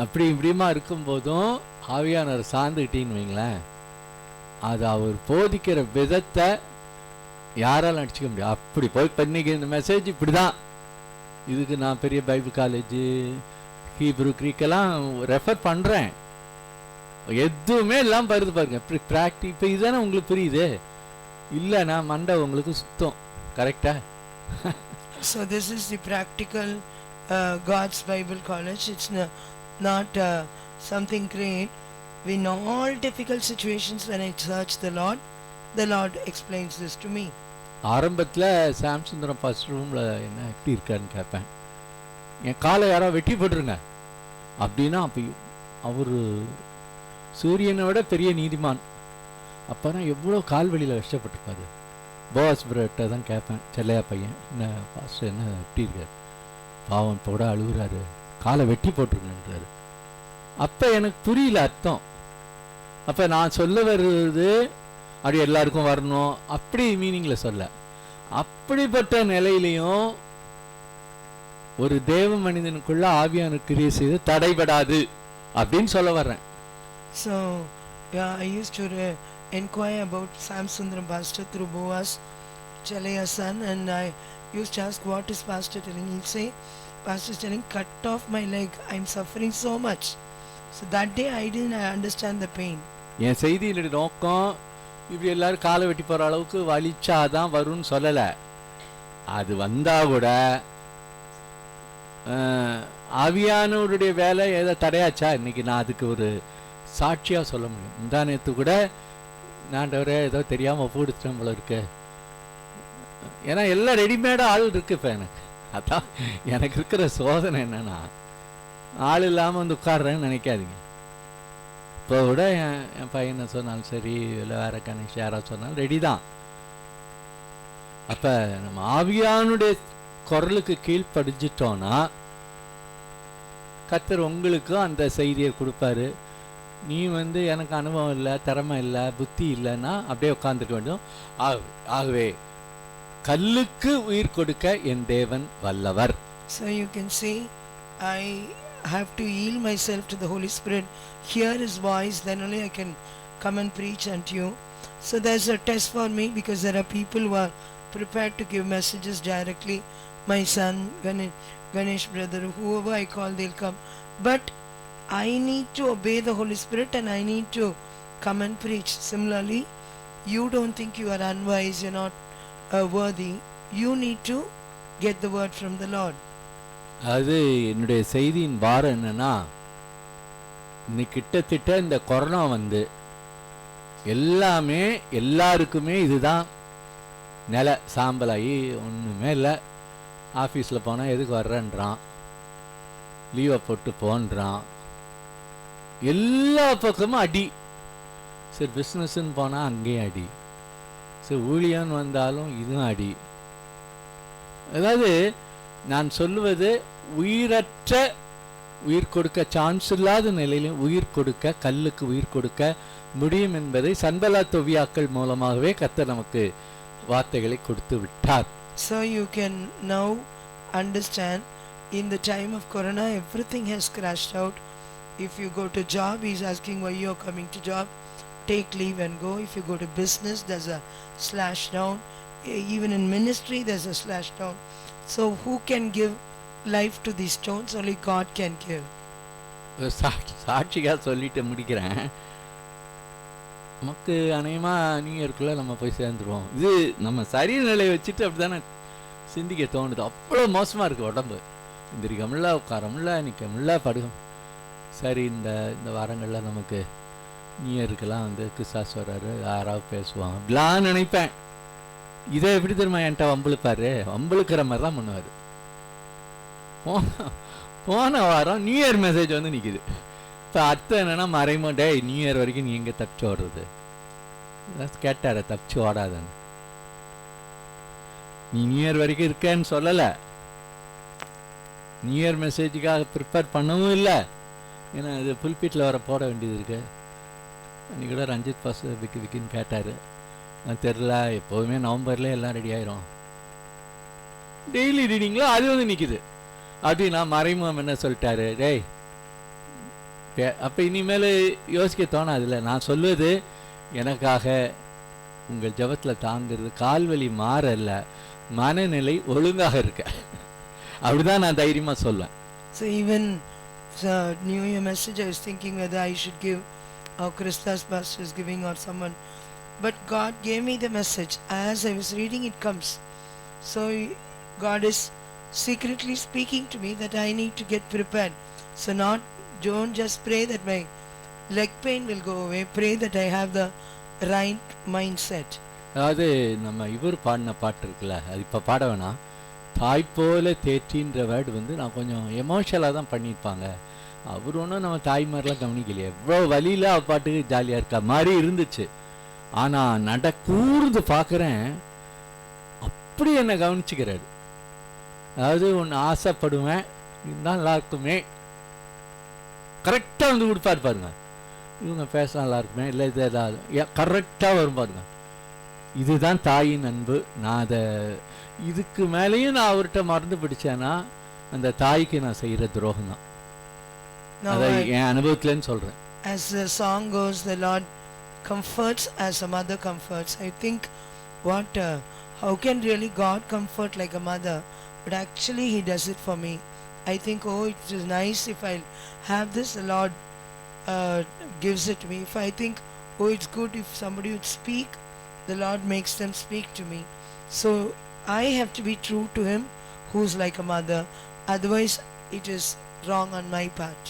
அப்படி இப்படிமா இருக்கும்போதும் ஆவியானவர் சார்ந்துக்கிட்டீங்கன்னு வைங்களேன், அது அவர் போதிக்கிற விதத்தை யாராலும் அடிச்சுக்க முடியாது. அப்படி போய் பண்ணிக்க, இந்த மெசேஜ் இப்படி தான், இதுக்கு நான் பெரிய பைபிள் காலேஜு ஹீப்ரு க்ரீக்கெல்லாம் ரெஃபர் பண்ணுறேன், எதுவுமே எல்லாம் வருது பாருங்க. இப்போ இதுதானே உங்களுக்கு புரியுது, இல்லைண்ணா மண்டை உங்களுக்கு சுத்தம். கரெக்டா? So this is the practical God's Bible College. It's not something great. In all difficult situations when I search the Lord explains this to me. ஆரம்பத்தில் சாம்சுந்தரம் ஃபர்ஸ்ட் ரூமில் என்ன எப்படி இருக்காருன்னு கேட்பேன், என் காலை யாரோ வெட்டி போட்டுருங்க அப்படின்னா, அப்போ அவர் சூரியனை விட பெரிய நீதிமான். அப்போ தான் எவ்வளோ கால் வழியில் கஷ்டப்பட்டுருப்பாரு. போவாஸ் பிரட்ட தான் கேட்பேன், செல்லையா பையன் என்ன பாஸ்டர் என்ன எப்படி இருக்கார், பாவம் இப்போ கூட அழுகுறாரு, காலை வெட்டி போட்டுருங்கன்றாரு. அப்போ எனக்கு புரியல அர்த்தம். அப்போ நான் சொல்ல வருது அப்படி எல்லாருக்கும் வரணும் அப்படி மீனிங்கில் சொல்ல, அப்படிப்பட்ட நிலையிலையும் ஒரு தேவ மனிதனுக்குள்ள ஆவியான கிரியை செய்து தடைபடாது அப்படின்னு சொல்ல வர்றேன். So yeah, I used to inquire about Sam Sundaram pastor through Boaz Chalaya's son, and I used to ask, what is pastor telling? He'll say, pastor is telling, cut off my leg, I'm suffering so much. So that day I didn't understand the pain. என் செய்தியினுடைய நோக்கம் இப்படி எல்லாரும் காலை வெட்டி போகிற அளவுக்கு வலிச்சாதான் வரும்னு சொல்லலை. அது வந்தால் கூட ஆவியானவருடைய வேலை ஏதோ தடையாச்சா, இன்னைக்கு நான் அதுக்கு ஒரு சாட்சியாக சொல்ல முடியும். முந்தானத்து கூட நான்டவரே ஏதோ தெரியாமல் ஒப்புடுத்துட்டேன் போல இருக்கு. ஏன்னா எல்லாம் ரெடிமேடாக ஆள் இருக்கு. இப்போ அதான் எனக்கு இருக்கிற சோதனை என்னன்னா, ஆள் இல்லாமல் வந்து உட்காடுறேன்னு நினைக்காதீங்க. இப்போ கூட என் பையனை சொன்னாலும் சரி, இல்லை வேற கணேஷ் யாராவது சொன்னாலும் ரெடி தான். அப்போ நம்ம ஆவியானுடைய குரலுக்கு கீழ்ப்படிஞ்சிட்டோன்னா கர்த்தர் உங்களுக்கும் அந்த செய்தியை கொடுப்பாரு. நீ எனக்கு அனுபவம் இல்லை, திறமை இல்லை, புத்தி இல்லைன்னா அப்படியே உட்காந்துக்க வேண்டும். ஆகவே கல்லுக்கு உயிர் கொடுக்க என் தேவன் வல்லவர். So you can see, I have to yield myself to the Holy Spirit, hear His voice, then only I can come and preach unto you. So there's a test for me, because there are people who are prepared to give messages directly. My son, Ganesh brother, whoever I call, they'll come. But I need to obey the Holy Spirit and I need to come and preach. Similarly, you don't think you are unwise, you're not worthy. You need to get the word from the Lord. அது என்னுடைய செய்தியின் பாரம் என்னன்னா, இன்னைக்கு கிட்டத்தட்ட இந்த corona எல்லாருக்குமே இதுதான் நிலை. சாம்பலாகி ஒன்றுமே இல்லை. ஆஃபீஸில் போனால் எதுக்கு வர்றேன்றான், லீவை போட்டு போன்றான், எல்லா பக்கமும் அடி. சரி பிஸ்னஸ்ன்னு போனால் அங்கேயும் அடி, சரி ஊழியன்னு வந்தாலும் இதுவும் அடி. அதாவது நான் சொல்லுவது உயிரற்ற உயிர் கொடுக்க சான்ஸ் இல்லாத நிலையிலும் உயிர் கொடுக்க, கல்லுக்கு உயிர் கொடுக்க முடியும் என்பதை சன்பல்லாத் தொபியாக்கள் மூலமாகவே கர்த்தர் நமக்கு வார்த்தைகளை கொடுத்து விட்டார். So you can now understand, in the time of corona everything has crashed out. If you go to job, he's asking why you're coming to job, take leave and go. If you go to business, there's a slash down. Even in ministry there's a slash down. So who can give life to these stones? Only God can give. சாட்சியாக சொல்லிட்டு முடிக்கிறேன். நமக்கு அநேகமாக new இயர்க்குள்ளே நம்ம போய் சேர்ந்துருவோம். இது நம்ம சரீரநிலையை வச்சுட்டு அப்படி தானே சிந்திக்க தோணுது. அவ்வளோ மோசமாக இருக்குது உடம்பு. எந்திரிக்க முடியல, உட்கார முடியல, நிற்க முடியல, படுகும். சரி, இந்த வாரங்களில் நமக்கு நியூ இயருக்கெல்லாம் வந்து கிறிஸ்தாஸ் வர்றாரு, யாராவது பேசுவாங்க அப்படிலாம் நினைப்பேன். இதை எப்படி தெரியுமா என்கிட்ட வம்புழுப்பாரு, வம்புழுக்கிற மாதிரி தான் பண்ணுவார். போன வாரம் நியூ இயர் மெசேஜ் வந்து நிற்கிது. இப்போ அர்த்தம் என்னென்னா மறைமோண்டே நியூ இயர் வரைக்கும் நீ எங்கே தப்பிச்சு ஓடுறது? கேட்டார தப்பிச்சு ஓடாதன்னு. நீ நியூ இயர் வரைக்கும் இருக்கேன்னு சொல்லலை, நியூ இயர் மெசேஜுக்காக ப்ரிப்பேர் பண்ணவும் இல்லை. ஏன்னா இது புல்பீட்டில் வர போட வேண்டியது இருக்கு. அன்றைக்கி கூட ரஞ்சித் பாஸ் விக்கின்னு கேட்டார். நான் தெரில, எப்போதுமே நவம்பர்லேயே எல்லாம் ரெடி ஆயிரும். டெய்லி ரீடிங்களோ அது வந்து நிற்கிது. அப்படின்னா மறைமுகம் என்ன சொல்லிட்டாரு, டேய் அப்போ இனிமேல் யோசிக்க தோணாதில்ல. நான் சொல்லுவது எனக்காக உங்கள் ஜபத்தில் தாங்கிறது கால்வலி மாறல்ல, மனநிலை ஒழுங்காக இருக்க. அப்படிதான் நான் தைரியமாக சொல்லுவேன். So even New Year message, I was thinking whether I should give, or Christas pastor is giving, or someone. But God gave me the message. As I was reading, it comes. So God is secretly speaking to me that I need to get prepared. So don't just pray that my leg pain will go away. Pray that I have the right mindset. அதாவது நம்ம இவர் பாடின பாட்டு இருக்குல்ல, அது இப்போ பாட வேணாம். தாய் போல தேற்றின்ற வேர்டு வந்து நான் கொஞ்சம் எமோஷனலாக தான் பண்ணியிருப்பாங்க. அவர் ஒன்றும் நம்ம தாய்மாரெலாம் கவனிக்கலையே. எவ்வளோ வழியில் அவ பாட்டுக்கு ஜாலியாக இருக்கா மாதிரி இருந்துச்சு. ஆனால் நடக்கூர்ந்து பார்க்குறேன், அப்படி என்னை கவனிச்சுக்கிறாரு. அதாவது ஒன்று ஆசைப்படுவேன், இதுதான் நல்லா இருக்குமே, கரெக்டாக வந்து கொடுப்பாரு பாருங்க. இவங்க பேச நல்லா இருக்குமே, இல்லை இது ஏதாவது கரெக்டாக வரும் பாருங்க. இதுதான் தாயின் அன்பு. நான் அதை இதுக்கு மேலேயும் நான் அவர்கிட்ட மறந்து பிடிச்சேன்னா அந்த தாய்க்கு நான் செய்கிற துரோகம் தான். அதை என் அனுபவத்துலன்னு சொல்கிறேன். As the song goes, the Lord comforts as a mother comforts. I think how can really God comfort like a mother? But actually He does it for me. I think, oh, it is nice if I have this, the Lord gives it to me. If I think, oh, it's good if somebody would speak, the Lord makes them speak to me. So I have to be true to Him who's like a mother. Otherwise it is wrong on my part.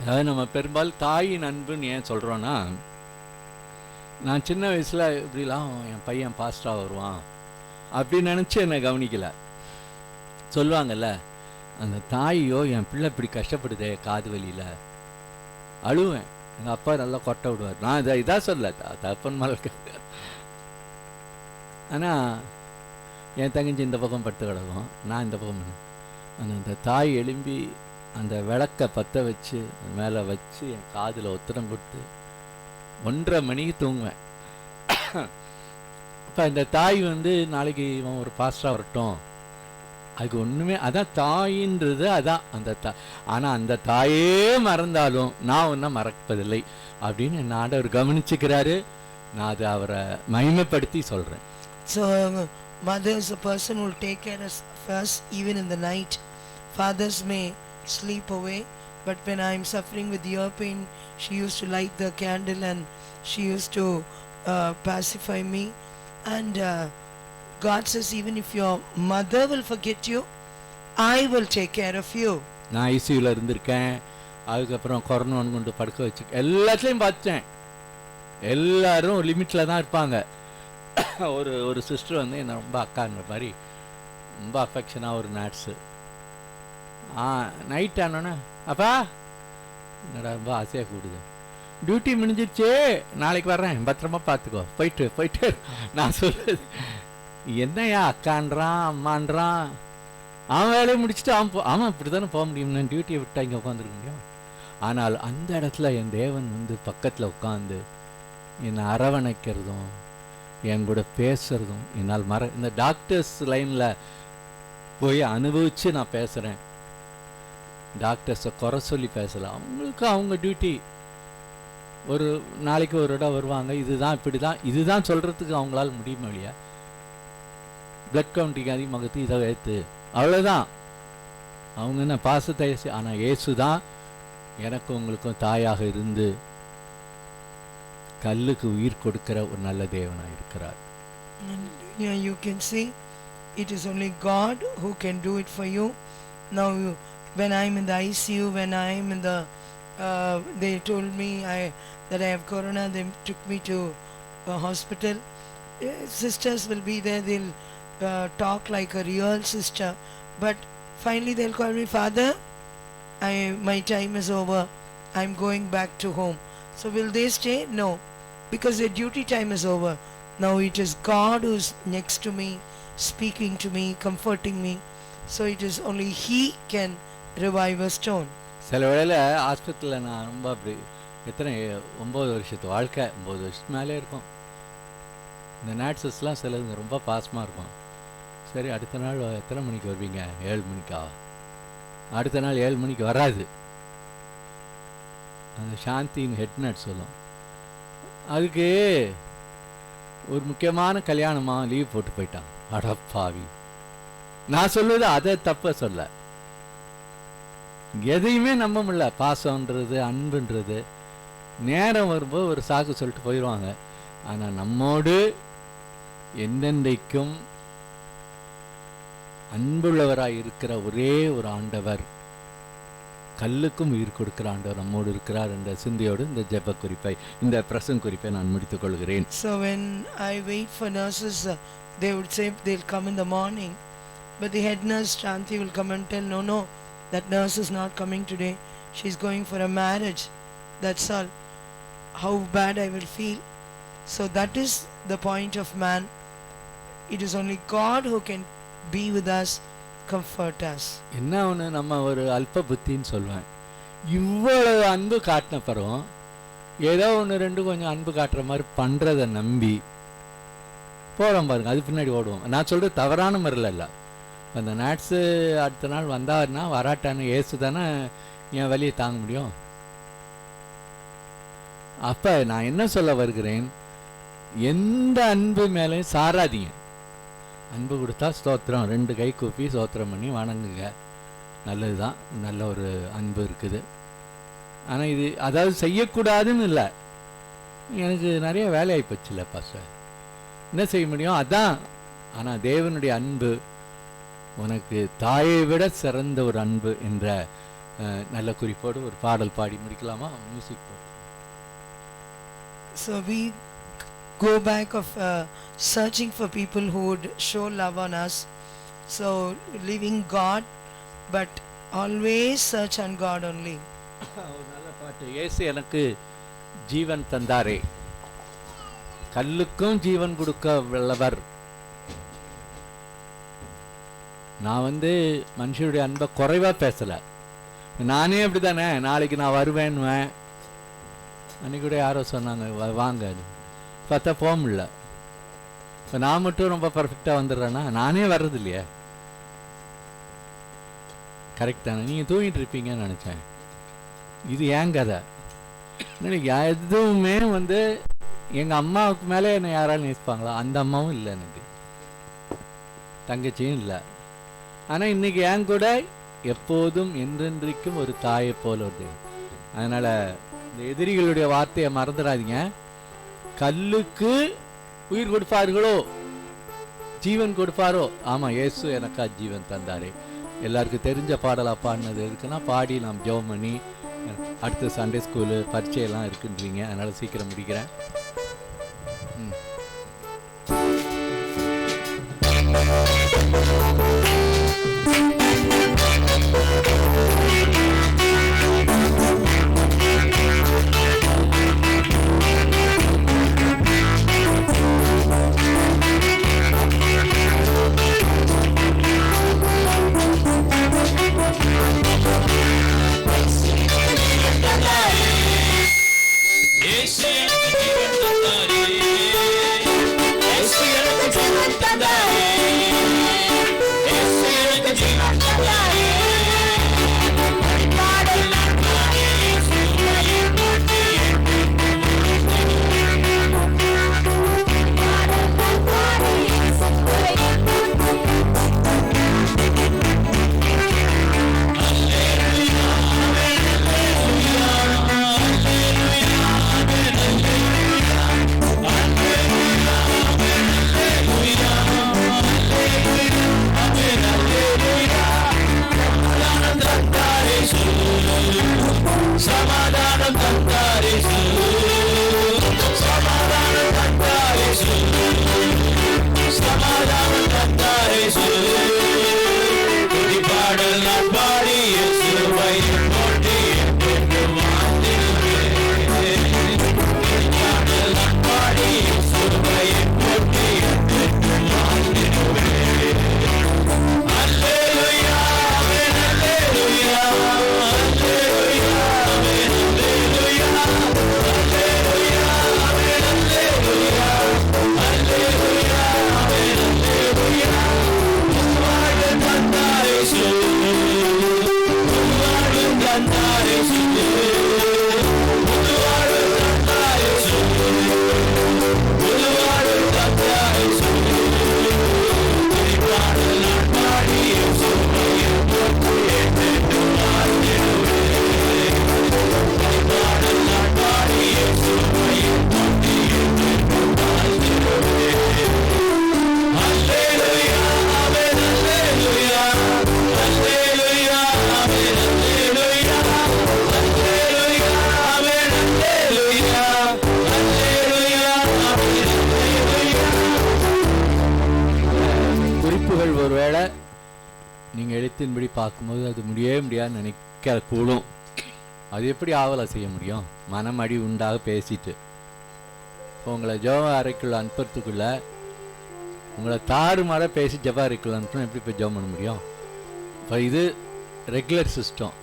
அதாவது நம்ம பெரும்பாலும் தாயின் அன்புன்னு ஏன் சொல்கிறோன்னா, நான் சின்ன வயசில் இப்படிலாம் என் பையன் பாஸ்டாக வருவான் அப்படின்னு நினச்சி என்னை கவனிக்கலை. சொல்லுவாங்கல்ல, அந்த தாயோ என் பிள்ளை இப்படி கஷ்டப்படுதே காது வலியில் அழுவேன். எங்கள் அப்பா நல்லா கொட்டை விடுவார். நான் இதாக சொல்ல தப்பன் மலக்க. ஆனால் என் தங்கச்சி இந்த பக்கம் படுத்து கிடக்கும், நான் இந்த பக்கம். அந்த தாய் எழும்பி அந்த விளக்கை பற்ற வச்சு மேலே வச்சு என் காதில் உத்தரம் கொடுத்து 1:30 மணிக்கு தூங்குவேன். இப்போ இந்த தாய் வந்து நாளைக்கு இவன் ஒரு பாஸ்டாக வரட்டும், அதுக்கு ஒன்றுமே, அதான் தாயின்றது, அதான் அந்த ஆனால் அந்த தாயே மறந்தாலும் நான் ஒன்றும் மறப்பதில்லை அப்படின்னு என் ஆண்டவர் கவனிச்சுக்கிறாரு. நான் அதை அவரை மகிமைப்படுத்தி சொல்கிறேன். So mother is a person who will take care of us even in the night. Fathers may sleep away, but when I am suffering with ear pain, she used to light the candle and she used to pacify me. And God says, even if your mother will forget you, I will take care of you. நான் ஐசியூவில் இருந்திருக்கேன். அதுக்கப்புறம் corona கொண்டு படுக்க வச்சு எல்லாத்துலேயும் பார்த்தேன். எல்லாரும் லிமிட்டில் தான் இருப்பாங்க. ஒரு சிஸ்டர் வந்து என்னை ரொம்ப அக்கான்ற மாதிரி ரொம்ப அஃபெக்ஷனாக ஒரு நர்ஸு. நைட் ஆனோன்னே, அப்பா என்னடா ரொம்ப ஆசையாக கூடுது, டியூட்டி முடிஞ்சிருச்சு, நாளைக்கு வர்றேன், பத்திரமா பார்த்துக்கோ, போயிட்டு. நான் சொல்லுது, என்னையா அக்கான்றான் அம்மான்றான், அவன் வேலையை முடிச்சுட்டு அவன் இப்படி தானே போக முடியும், நான் டியூட்டியை விட்டு இங்கே உட்காந்துருக்க முடியும். ஆனால் அந்த இடத்துல என் தேவன் வந்து பக்கத்தில் உட்காந்து என்னை அரவணைக்கிறதும் என் கூட பேசுறதும் என்னால் இந்த டாக்டர்ஸ் லைனில் போய் அனுபவித்து நான் பேசுகிறேன். டாக்டர்ஸை குறை சொல்லி பேசலை, அவங்களுக்கு அவங்க டியூட்டி. ஒரு நாளைக்கு ஒரு இடம் வருவாங்க, இதுதான் இப்படி தான் இதுதான் சொல்கிறதுக்கு அவங்களால முடியுமா இல்லையா? பிளட் கவுண்டிங் அதிகமாகத்து இதை ஏற்று, அவ்வளோதான். அவங்க என்ன பாசத்தை, ஆனால் இயேசு தான் எனக்கும் உங்களுக்கும் தாயாக இருந்து கல்லுக்கு உயிர் கொடுக்கிற ஒரு நல்ல தேவனாக இருக்கிறார். Yeah, you can see it is only God who can do it for you. Now when I am in the ICU, when I am in the they told me that I have corona, they took me to a hospital. Sisters will be there, they'll talk like a real sister, but finally they'll call me, Father, my time is over, I'm going back to home. So will they stay? No, because their duty time is over. Now it is God who's next to me, speaking to me, comforting me. So it is only He can revive a stone. சில வேளையில் ஹாஸ்பிட்டலில் நான் ரொம்ப அப்படி எத்தனை 9 வருஷத்து வாழ்க்கை, 9 வருஷத்துக்கு மேலே இருக்கும். இந்த நர்சஸ்லாம் சிலதுங்க ரொம்ப பாசமாக இருக்கும். சரி, அடுத்த நாள் எத்தனை மணிக்கு வருவீங்க? 7 மணிக்கா? அடுத்த நாள் 7 மணிக்கு வராது. அந்த சாந்தியின் ஹெட் நர்ஸ் சொல்லும், அதுக்கு ஒரு முக்கியமான கல்யாணமாக லீவ் போட்டு போயிட்டான். அடப்பாவி, நான் சொல்லுவது அதை தப்ப சொல்ல, எதையுமே நம்ப முடியல. பாசம்ன்றது, அன்புன்றது நேரம் வரும்போது ஒரு சாக்கு சொல்லிட்டு போயிடுவாங்க. ஆனால் நம்மோடு என்னென்றைக்கும் அன்புள்ளவராய் இருக்கிற ஒரே ஒரு ஆண்டவர், கல்லுக்கும் உயிர் கொடுக்கிற ஆண்டவர் நம்மோடு இருக்கிறார் என்ற சிந்தையோடு இந்த ஜெப குறிப்பை, இந்த பிரசங்க குறிப்பை நான் முடித்துக் கொள்கிறேன். So when I wait for nurses, they would say they'll come in the morning, but the head nurse Shanti will come and tell, no, that nurse is not coming today, she's going for a marriage. That's all. How bad I will feel. So that is the point of man. It is only God who can be with us, comfort us. என்ன ஒன்று, நம்ம ஒரு அல்ப புத்தின்னு சொல்லுவேன். இவ்வளவு அன்பு காட்டின பிறகு ஏதோ ஒன்று ரெண்டு கொஞ்சம் அன்பு காட்டுற மாதிரி பண்ணுறதை நம்பி போகிறோம் பாருங்க, அது பின்னாடி ஓடுவோம். நான் சொல்கிறது தவறான முறையில் இல்லை. அந்த நர்ஸு அடுத்த நாள் வந்தாருன்னா வராட்டான்னு ஏசு தானே என் வலியை தாங்க முடியும். அப்போ நான் என்ன சொல்ல வருகிறேன், எந்த அன்பு மேலேயும் சாராதீங்க. அன்பு கொடுத்தா ஸ்தோத்திரம், 2 கை கூப்பி ஸ்தோத்திரம் பண்ணி வணங்குங்க, நல்லது தான், நல்ல ஒரு அன்பு இருக்குது. ஆனால் இது அதாவது செய்யக்கூடாதுன்னு இல்லை, எனக்கு நிறைய வேலையாகி போச்சுல்ல பாஸ்டர், என்ன செய்ய முடியும் அதான். ஆனால் தேவனுடைய அன்பு உனக்கு தாயை விட சிறந்த ஒரு அன்பு என்ற நல்ல குறிப்போடு ஒரு பாடல் பாடி முடிக்கலாமா? மியூசிக் போட்டு. So we go back of searching for people who would show love on us. So leaving God, but always search on God only. ஒரு நல்ல பாட்டு, இயேசு எனக்கு ஜீவன் தந்தாரே, கல்லுக்கும் ஜீவன் கொடுக்க வல்லவர். நான் மனுஷனுடைய அன்பை குறைவாக பேசலை, நானே அப்படி தானே. நாளைக்கு நான் வருவேன்னுவேன். அன்றைக்கி கூட யாரோ சொன்னாங்க வாங்க, பார்த்தா போக முடியல. இப்போ நான் மட்டும் ரொம்ப பர்ஃபெக்டாக வந்துடுறேன்னா நானே வர்றது இல்லையே. கரெக்ட் தானே? நீங்கள் தூங்கிட்டு இருப்பீங்கன்னு நினச்சேன். இது ஏன் கதை? எதுவுமே எங்கள் அம்மாவுக்கு மேலே என்னை யாராலும் நேசிப்பாங்களா? அந்த அம்மாவும் இல்லை, எனக்கு தங்கச்சியும் இல்லை. ஆனால் இன்றைக்கி என் கூட எப்போதும் என்றென்றைக்கும் ஒரு தாயை போல வருது. அதனால் இந்த எதிரிகளுடைய வார்த்தையை மறந்துடாதீங்க. கல்லுக்கு உயிர் கொடுப்பார்களோ, ஜீவன் கொடுப்பாரோ? ஆமாம், இயேசு எனக்கா ஜீவன் தந்தாரே. எல்லாருக்கும் தெரிஞ்ச பாடலாக பாடினது இருக்குன்னா பாடி நாம் ஜெபம் பண்ணி, அடுத்த சண்டே ஸ்கூலு பரீட்சையெல்லாம் இருக்குன்றீங்க, அதனால் சீக்கிரம் முடிக்கிறேன். குறிப்புகள் ஒருவேளை நீங்கள் எழுத்தின்படி பார்க்கும்போது அது முடியவே முடியாது நினைக்க கூடும். அது எப்படி ஆவலை செய்ய முடியும்? மனமடி உண்டாக பேசிட்டு இப்போ உங்களை ஜெப அறைக்குள்ள அனுப்புறதுக்குள்ள உங்களை தாறுமாற பேசி ஜெப அறைக்குள்ள அனுப்பினா எப்படி போய் ஜெபம் பண்ண முடியும்? இப்போ இது ரெகுலர் சிஸ்டம்.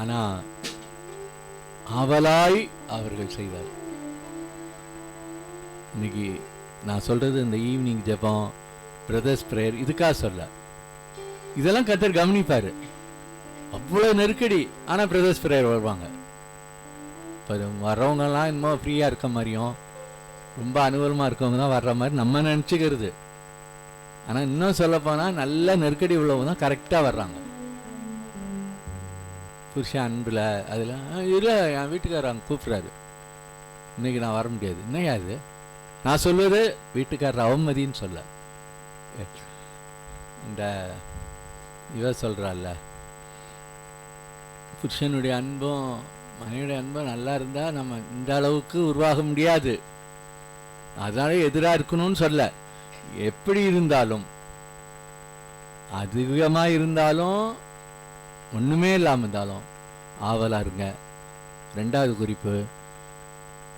ஆனால் ஆவலாய் அவர்கள் செய்வார். இன்னைக்கு நான் சொல்றது இந்த ஈவினிங் ஜெபம், பிரதர்ஸ் பிரேயர் இதுக்காக சொல்ல. இதெல்லாம் கர்த்தர் கவனிப்பாரு. அவ்வளோ நெருக்கடி, ஆனால் பிரதர்ஸ் பிரேயர் வருவாங்க. இப்போ வர்றவங்கலாம் இன்னும் ஃப்ரீயாக இருக்க மாதிரியும் ரொம்ப அனுகூலமாக இருக்கவங்க தான் வர்ற மாதிரி நம்ம நினச்சிக்கிறது. ஆனால் இன்னும் சொல்லப்போனால் நல்ல நெருக்கடி உள்ளவங்க தான் கரெக்டாக வர்றாங்க. புருஷன் அன்பில் அதில் இல்லை, என் வீட்டுக்காரர் அங்கே கூப்பிட்றாரு, இன்னைக்கு நான் வர முடியாது. இன்னும் யாரு நான் சொல்வது வீட்டுக்காரர் அவமதின்னு சொல்ல. இந்த இவ சொல்கிறாள்ல, புருஷனுடைய அன்பும் மனைவியுடைய அன்பும் நல்லா இருந்தால் நம்ம இந்த அளவுக்கு உருவாக முடியாது. அதனால எதிராக இருக்கணும்னு சொல்ல. எப்படி இருந்தாலும், அதிகமாக இருந்தாலும் ஒன்றுமே இல்லாமல் இருந்தாலும் ஆவலாக இருங்க. ரெண்டாவது குறிப்பு,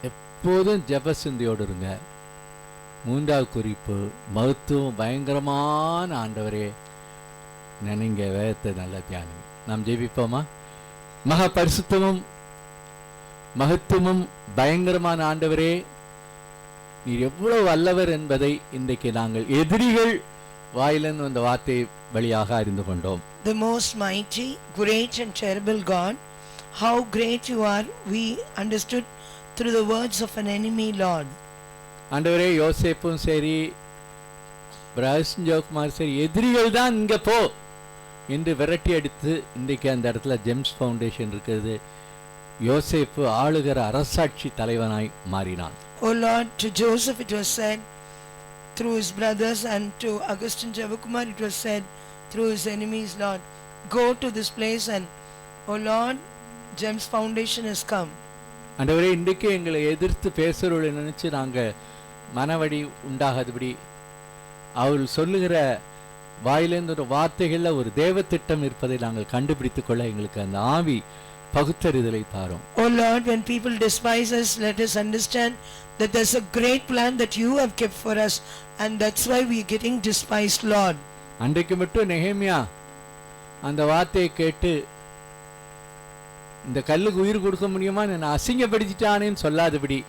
எப்போதும் ஜெபசிந்தியோடு இருங்க. மூன்றாவது குறிப்பு, மகத்துவம் பயங்கரமான ஆண்டவரே நினைங்க, வேதத்தை நல்லா தியானிங்க. நாம் ஜெபிப்போமா? மகா பரிசுத்தமும் மகத்துவமும் பயங்கரமான ஆண்டவரே, நீர் எவ்வளவு வல்லவர் என்பதை இன்றைக்கு நாங்கள் எதிரிகள் வாயிலிருந்து வந்த வார்த்தை வழியாக அறிந்து கொண்டோம். The most mighty, great and terrible God, how great you are, we understood through the words of an enemy, Lord. ஆண்டவரே, யோசேப்பும் சரி ஜோகுமார் சரி எதிரிகள் தான் இங்க போ என்று விரட்டி அடித்து இன்றைக்கு அந்த இடத்துல ஜெம்ஸ் ஃபவுண்டேஷன் இருக்கிறது. யோசேப்பு ஆளுகிற அரசாட்சி தலைவனாய் மாறினான். O Lord, to Joseph it was said through his brothers, and to Augustine Javakumar it was said through his enemies, Lord, go to this place, and O Lord, Gems Foundation has come. ஆண்டவரே, இன்றைக்கு எங்களை எதிர்த்து பேசுறவர்களை நினைச்சு நாங்க மனவடி உண்டாகாதபடி அவர்கள் சொல்லுகிற வாயிலிருந்து ஒரு வார்த்தைகள்ல ஒரு தேவ திட்டம் இருப்பதை நாங்கள் கண்டுபிடித்துக் கொள்ள எங்களுக்கு அந்த ஆவி பகுத்தறிதலை தாரும். Oh Lord, when people despise us, let us understand that there's a great plan that you have kept for us, and that's why we are getting despised, Lord. அன்றைக்கு மட்டும் நெகேமியா அந்த வார்த்தையை கேட்டு இந்த கல்லுக்கு உயிர் கொடுக்க முடியுமா, நான் அசிங்கப்படுத்திட்டானேன்னு சொல்லாதபடி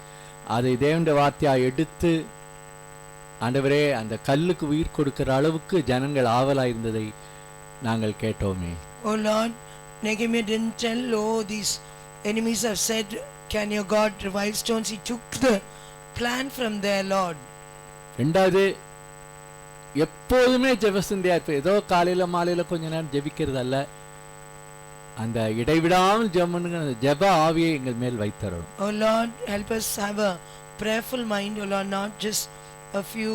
அதை தேவனுடைய வார்த்தையா எடுத்து, ஆண்டவரே அந்த கல்லுக்கு உயிர் கொடுக்கிற அளவுக்கு ஜனங்கள் ஆவலாயிருந்ததை நாங்கள் கேட்டோமே. Oh Lord, Nehemiah didn't tell, oh these enemies have said, can your God revive stones? He took the plan from there, Lord. ரெண்டாவது, எப்போதுமே ஜெபசிந்தியா இருப்பேன். ஏதோ காலையில மாலையில கொஞ்ச நேரம் ஜெபிக்கிறது அல்ல, அந்த இடைவிடாமல் ஜெபம்னுங்க ஜெப ஆவியை எங்கள் மேல் வைத்தரணும். Oh Lord, help us have a prayerful mind, oh Lord, not just a few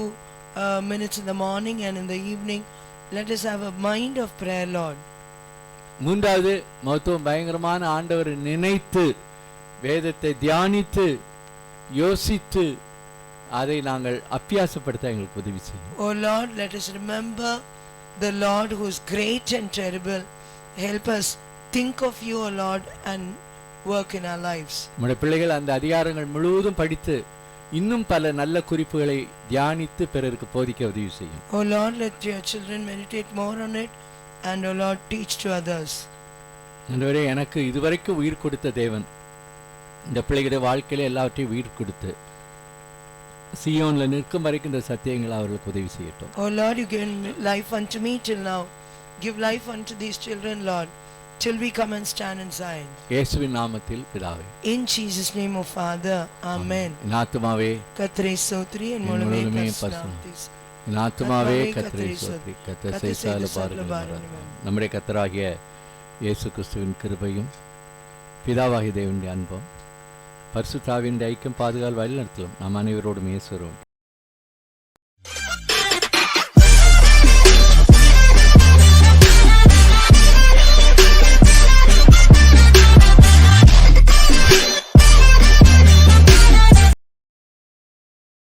minutes in the morning and in the evening. Let us have a mind of prayer, Lord. மூன்றாவது, மகத்துவம் பயங்கரமான ஆண்டவரை நினைத்து வேதத்தை தியானித்து யோசித்து அதை நாங்கள் அபியாசப்படுத்த எங்களுக்கு உதவி செய்யும். Oh Lord, let us remember the Lord who is great and terrible. Help us think of you, O Lord, and work in our lives. நம்முடைய பிள்ளைகள் அந்த அதிகாரங்கள் முழுவதும் படித்து இன்னும் பல நல்ல குறிப்புகளை தியானித்து பிறருக்கு போதிக்க உதவி செய்யும். Oh Lord, let your children meditate more on it, and O Lord, teach to others. ஆண்டவரே, எனக்கு இதுவரைக்கும் உயிர் கொடுத்த தேவன் இந்த பிள்ளைகளுடைய வாழ்க்கையில எல்லாவற்றையும் உயிர் கொடுத்து சீயோன்ல நிற்கும் வரைக்கும் இந்த சத்தியங்களை அவர்களுக்கு உதவி செய்யட்டும். Oh Lord, you given life unto me till now. Give life unto these children, Lord. till we come and stand inside. இயேசுவின் நாமத்தில் பிதாவே. In Jesus' name, O Father. Amen. என் ஆத்துமாவே கர்த்தரை ஸ்தோத்திரி, என் என் முழுமே முழுமே பரிசுத்தமாக்கி. என் ஆத்துமாவே கர்த்தரை ஸ்தோத்திரி. கர்த்தர் செய்த பாருங்கள். நம்முடைய கர்த்தராகிய இயேசு கிறிஸ்துவின் கிருபையும் பிதாவாகிய தேவனுடைய அன்பும் பரிசுத்த ஆவியின் ஐக்கியம் பாதுகாவல் வழிநடத்தலும் நாம் அனைவரோடும் இயேசுவோம்.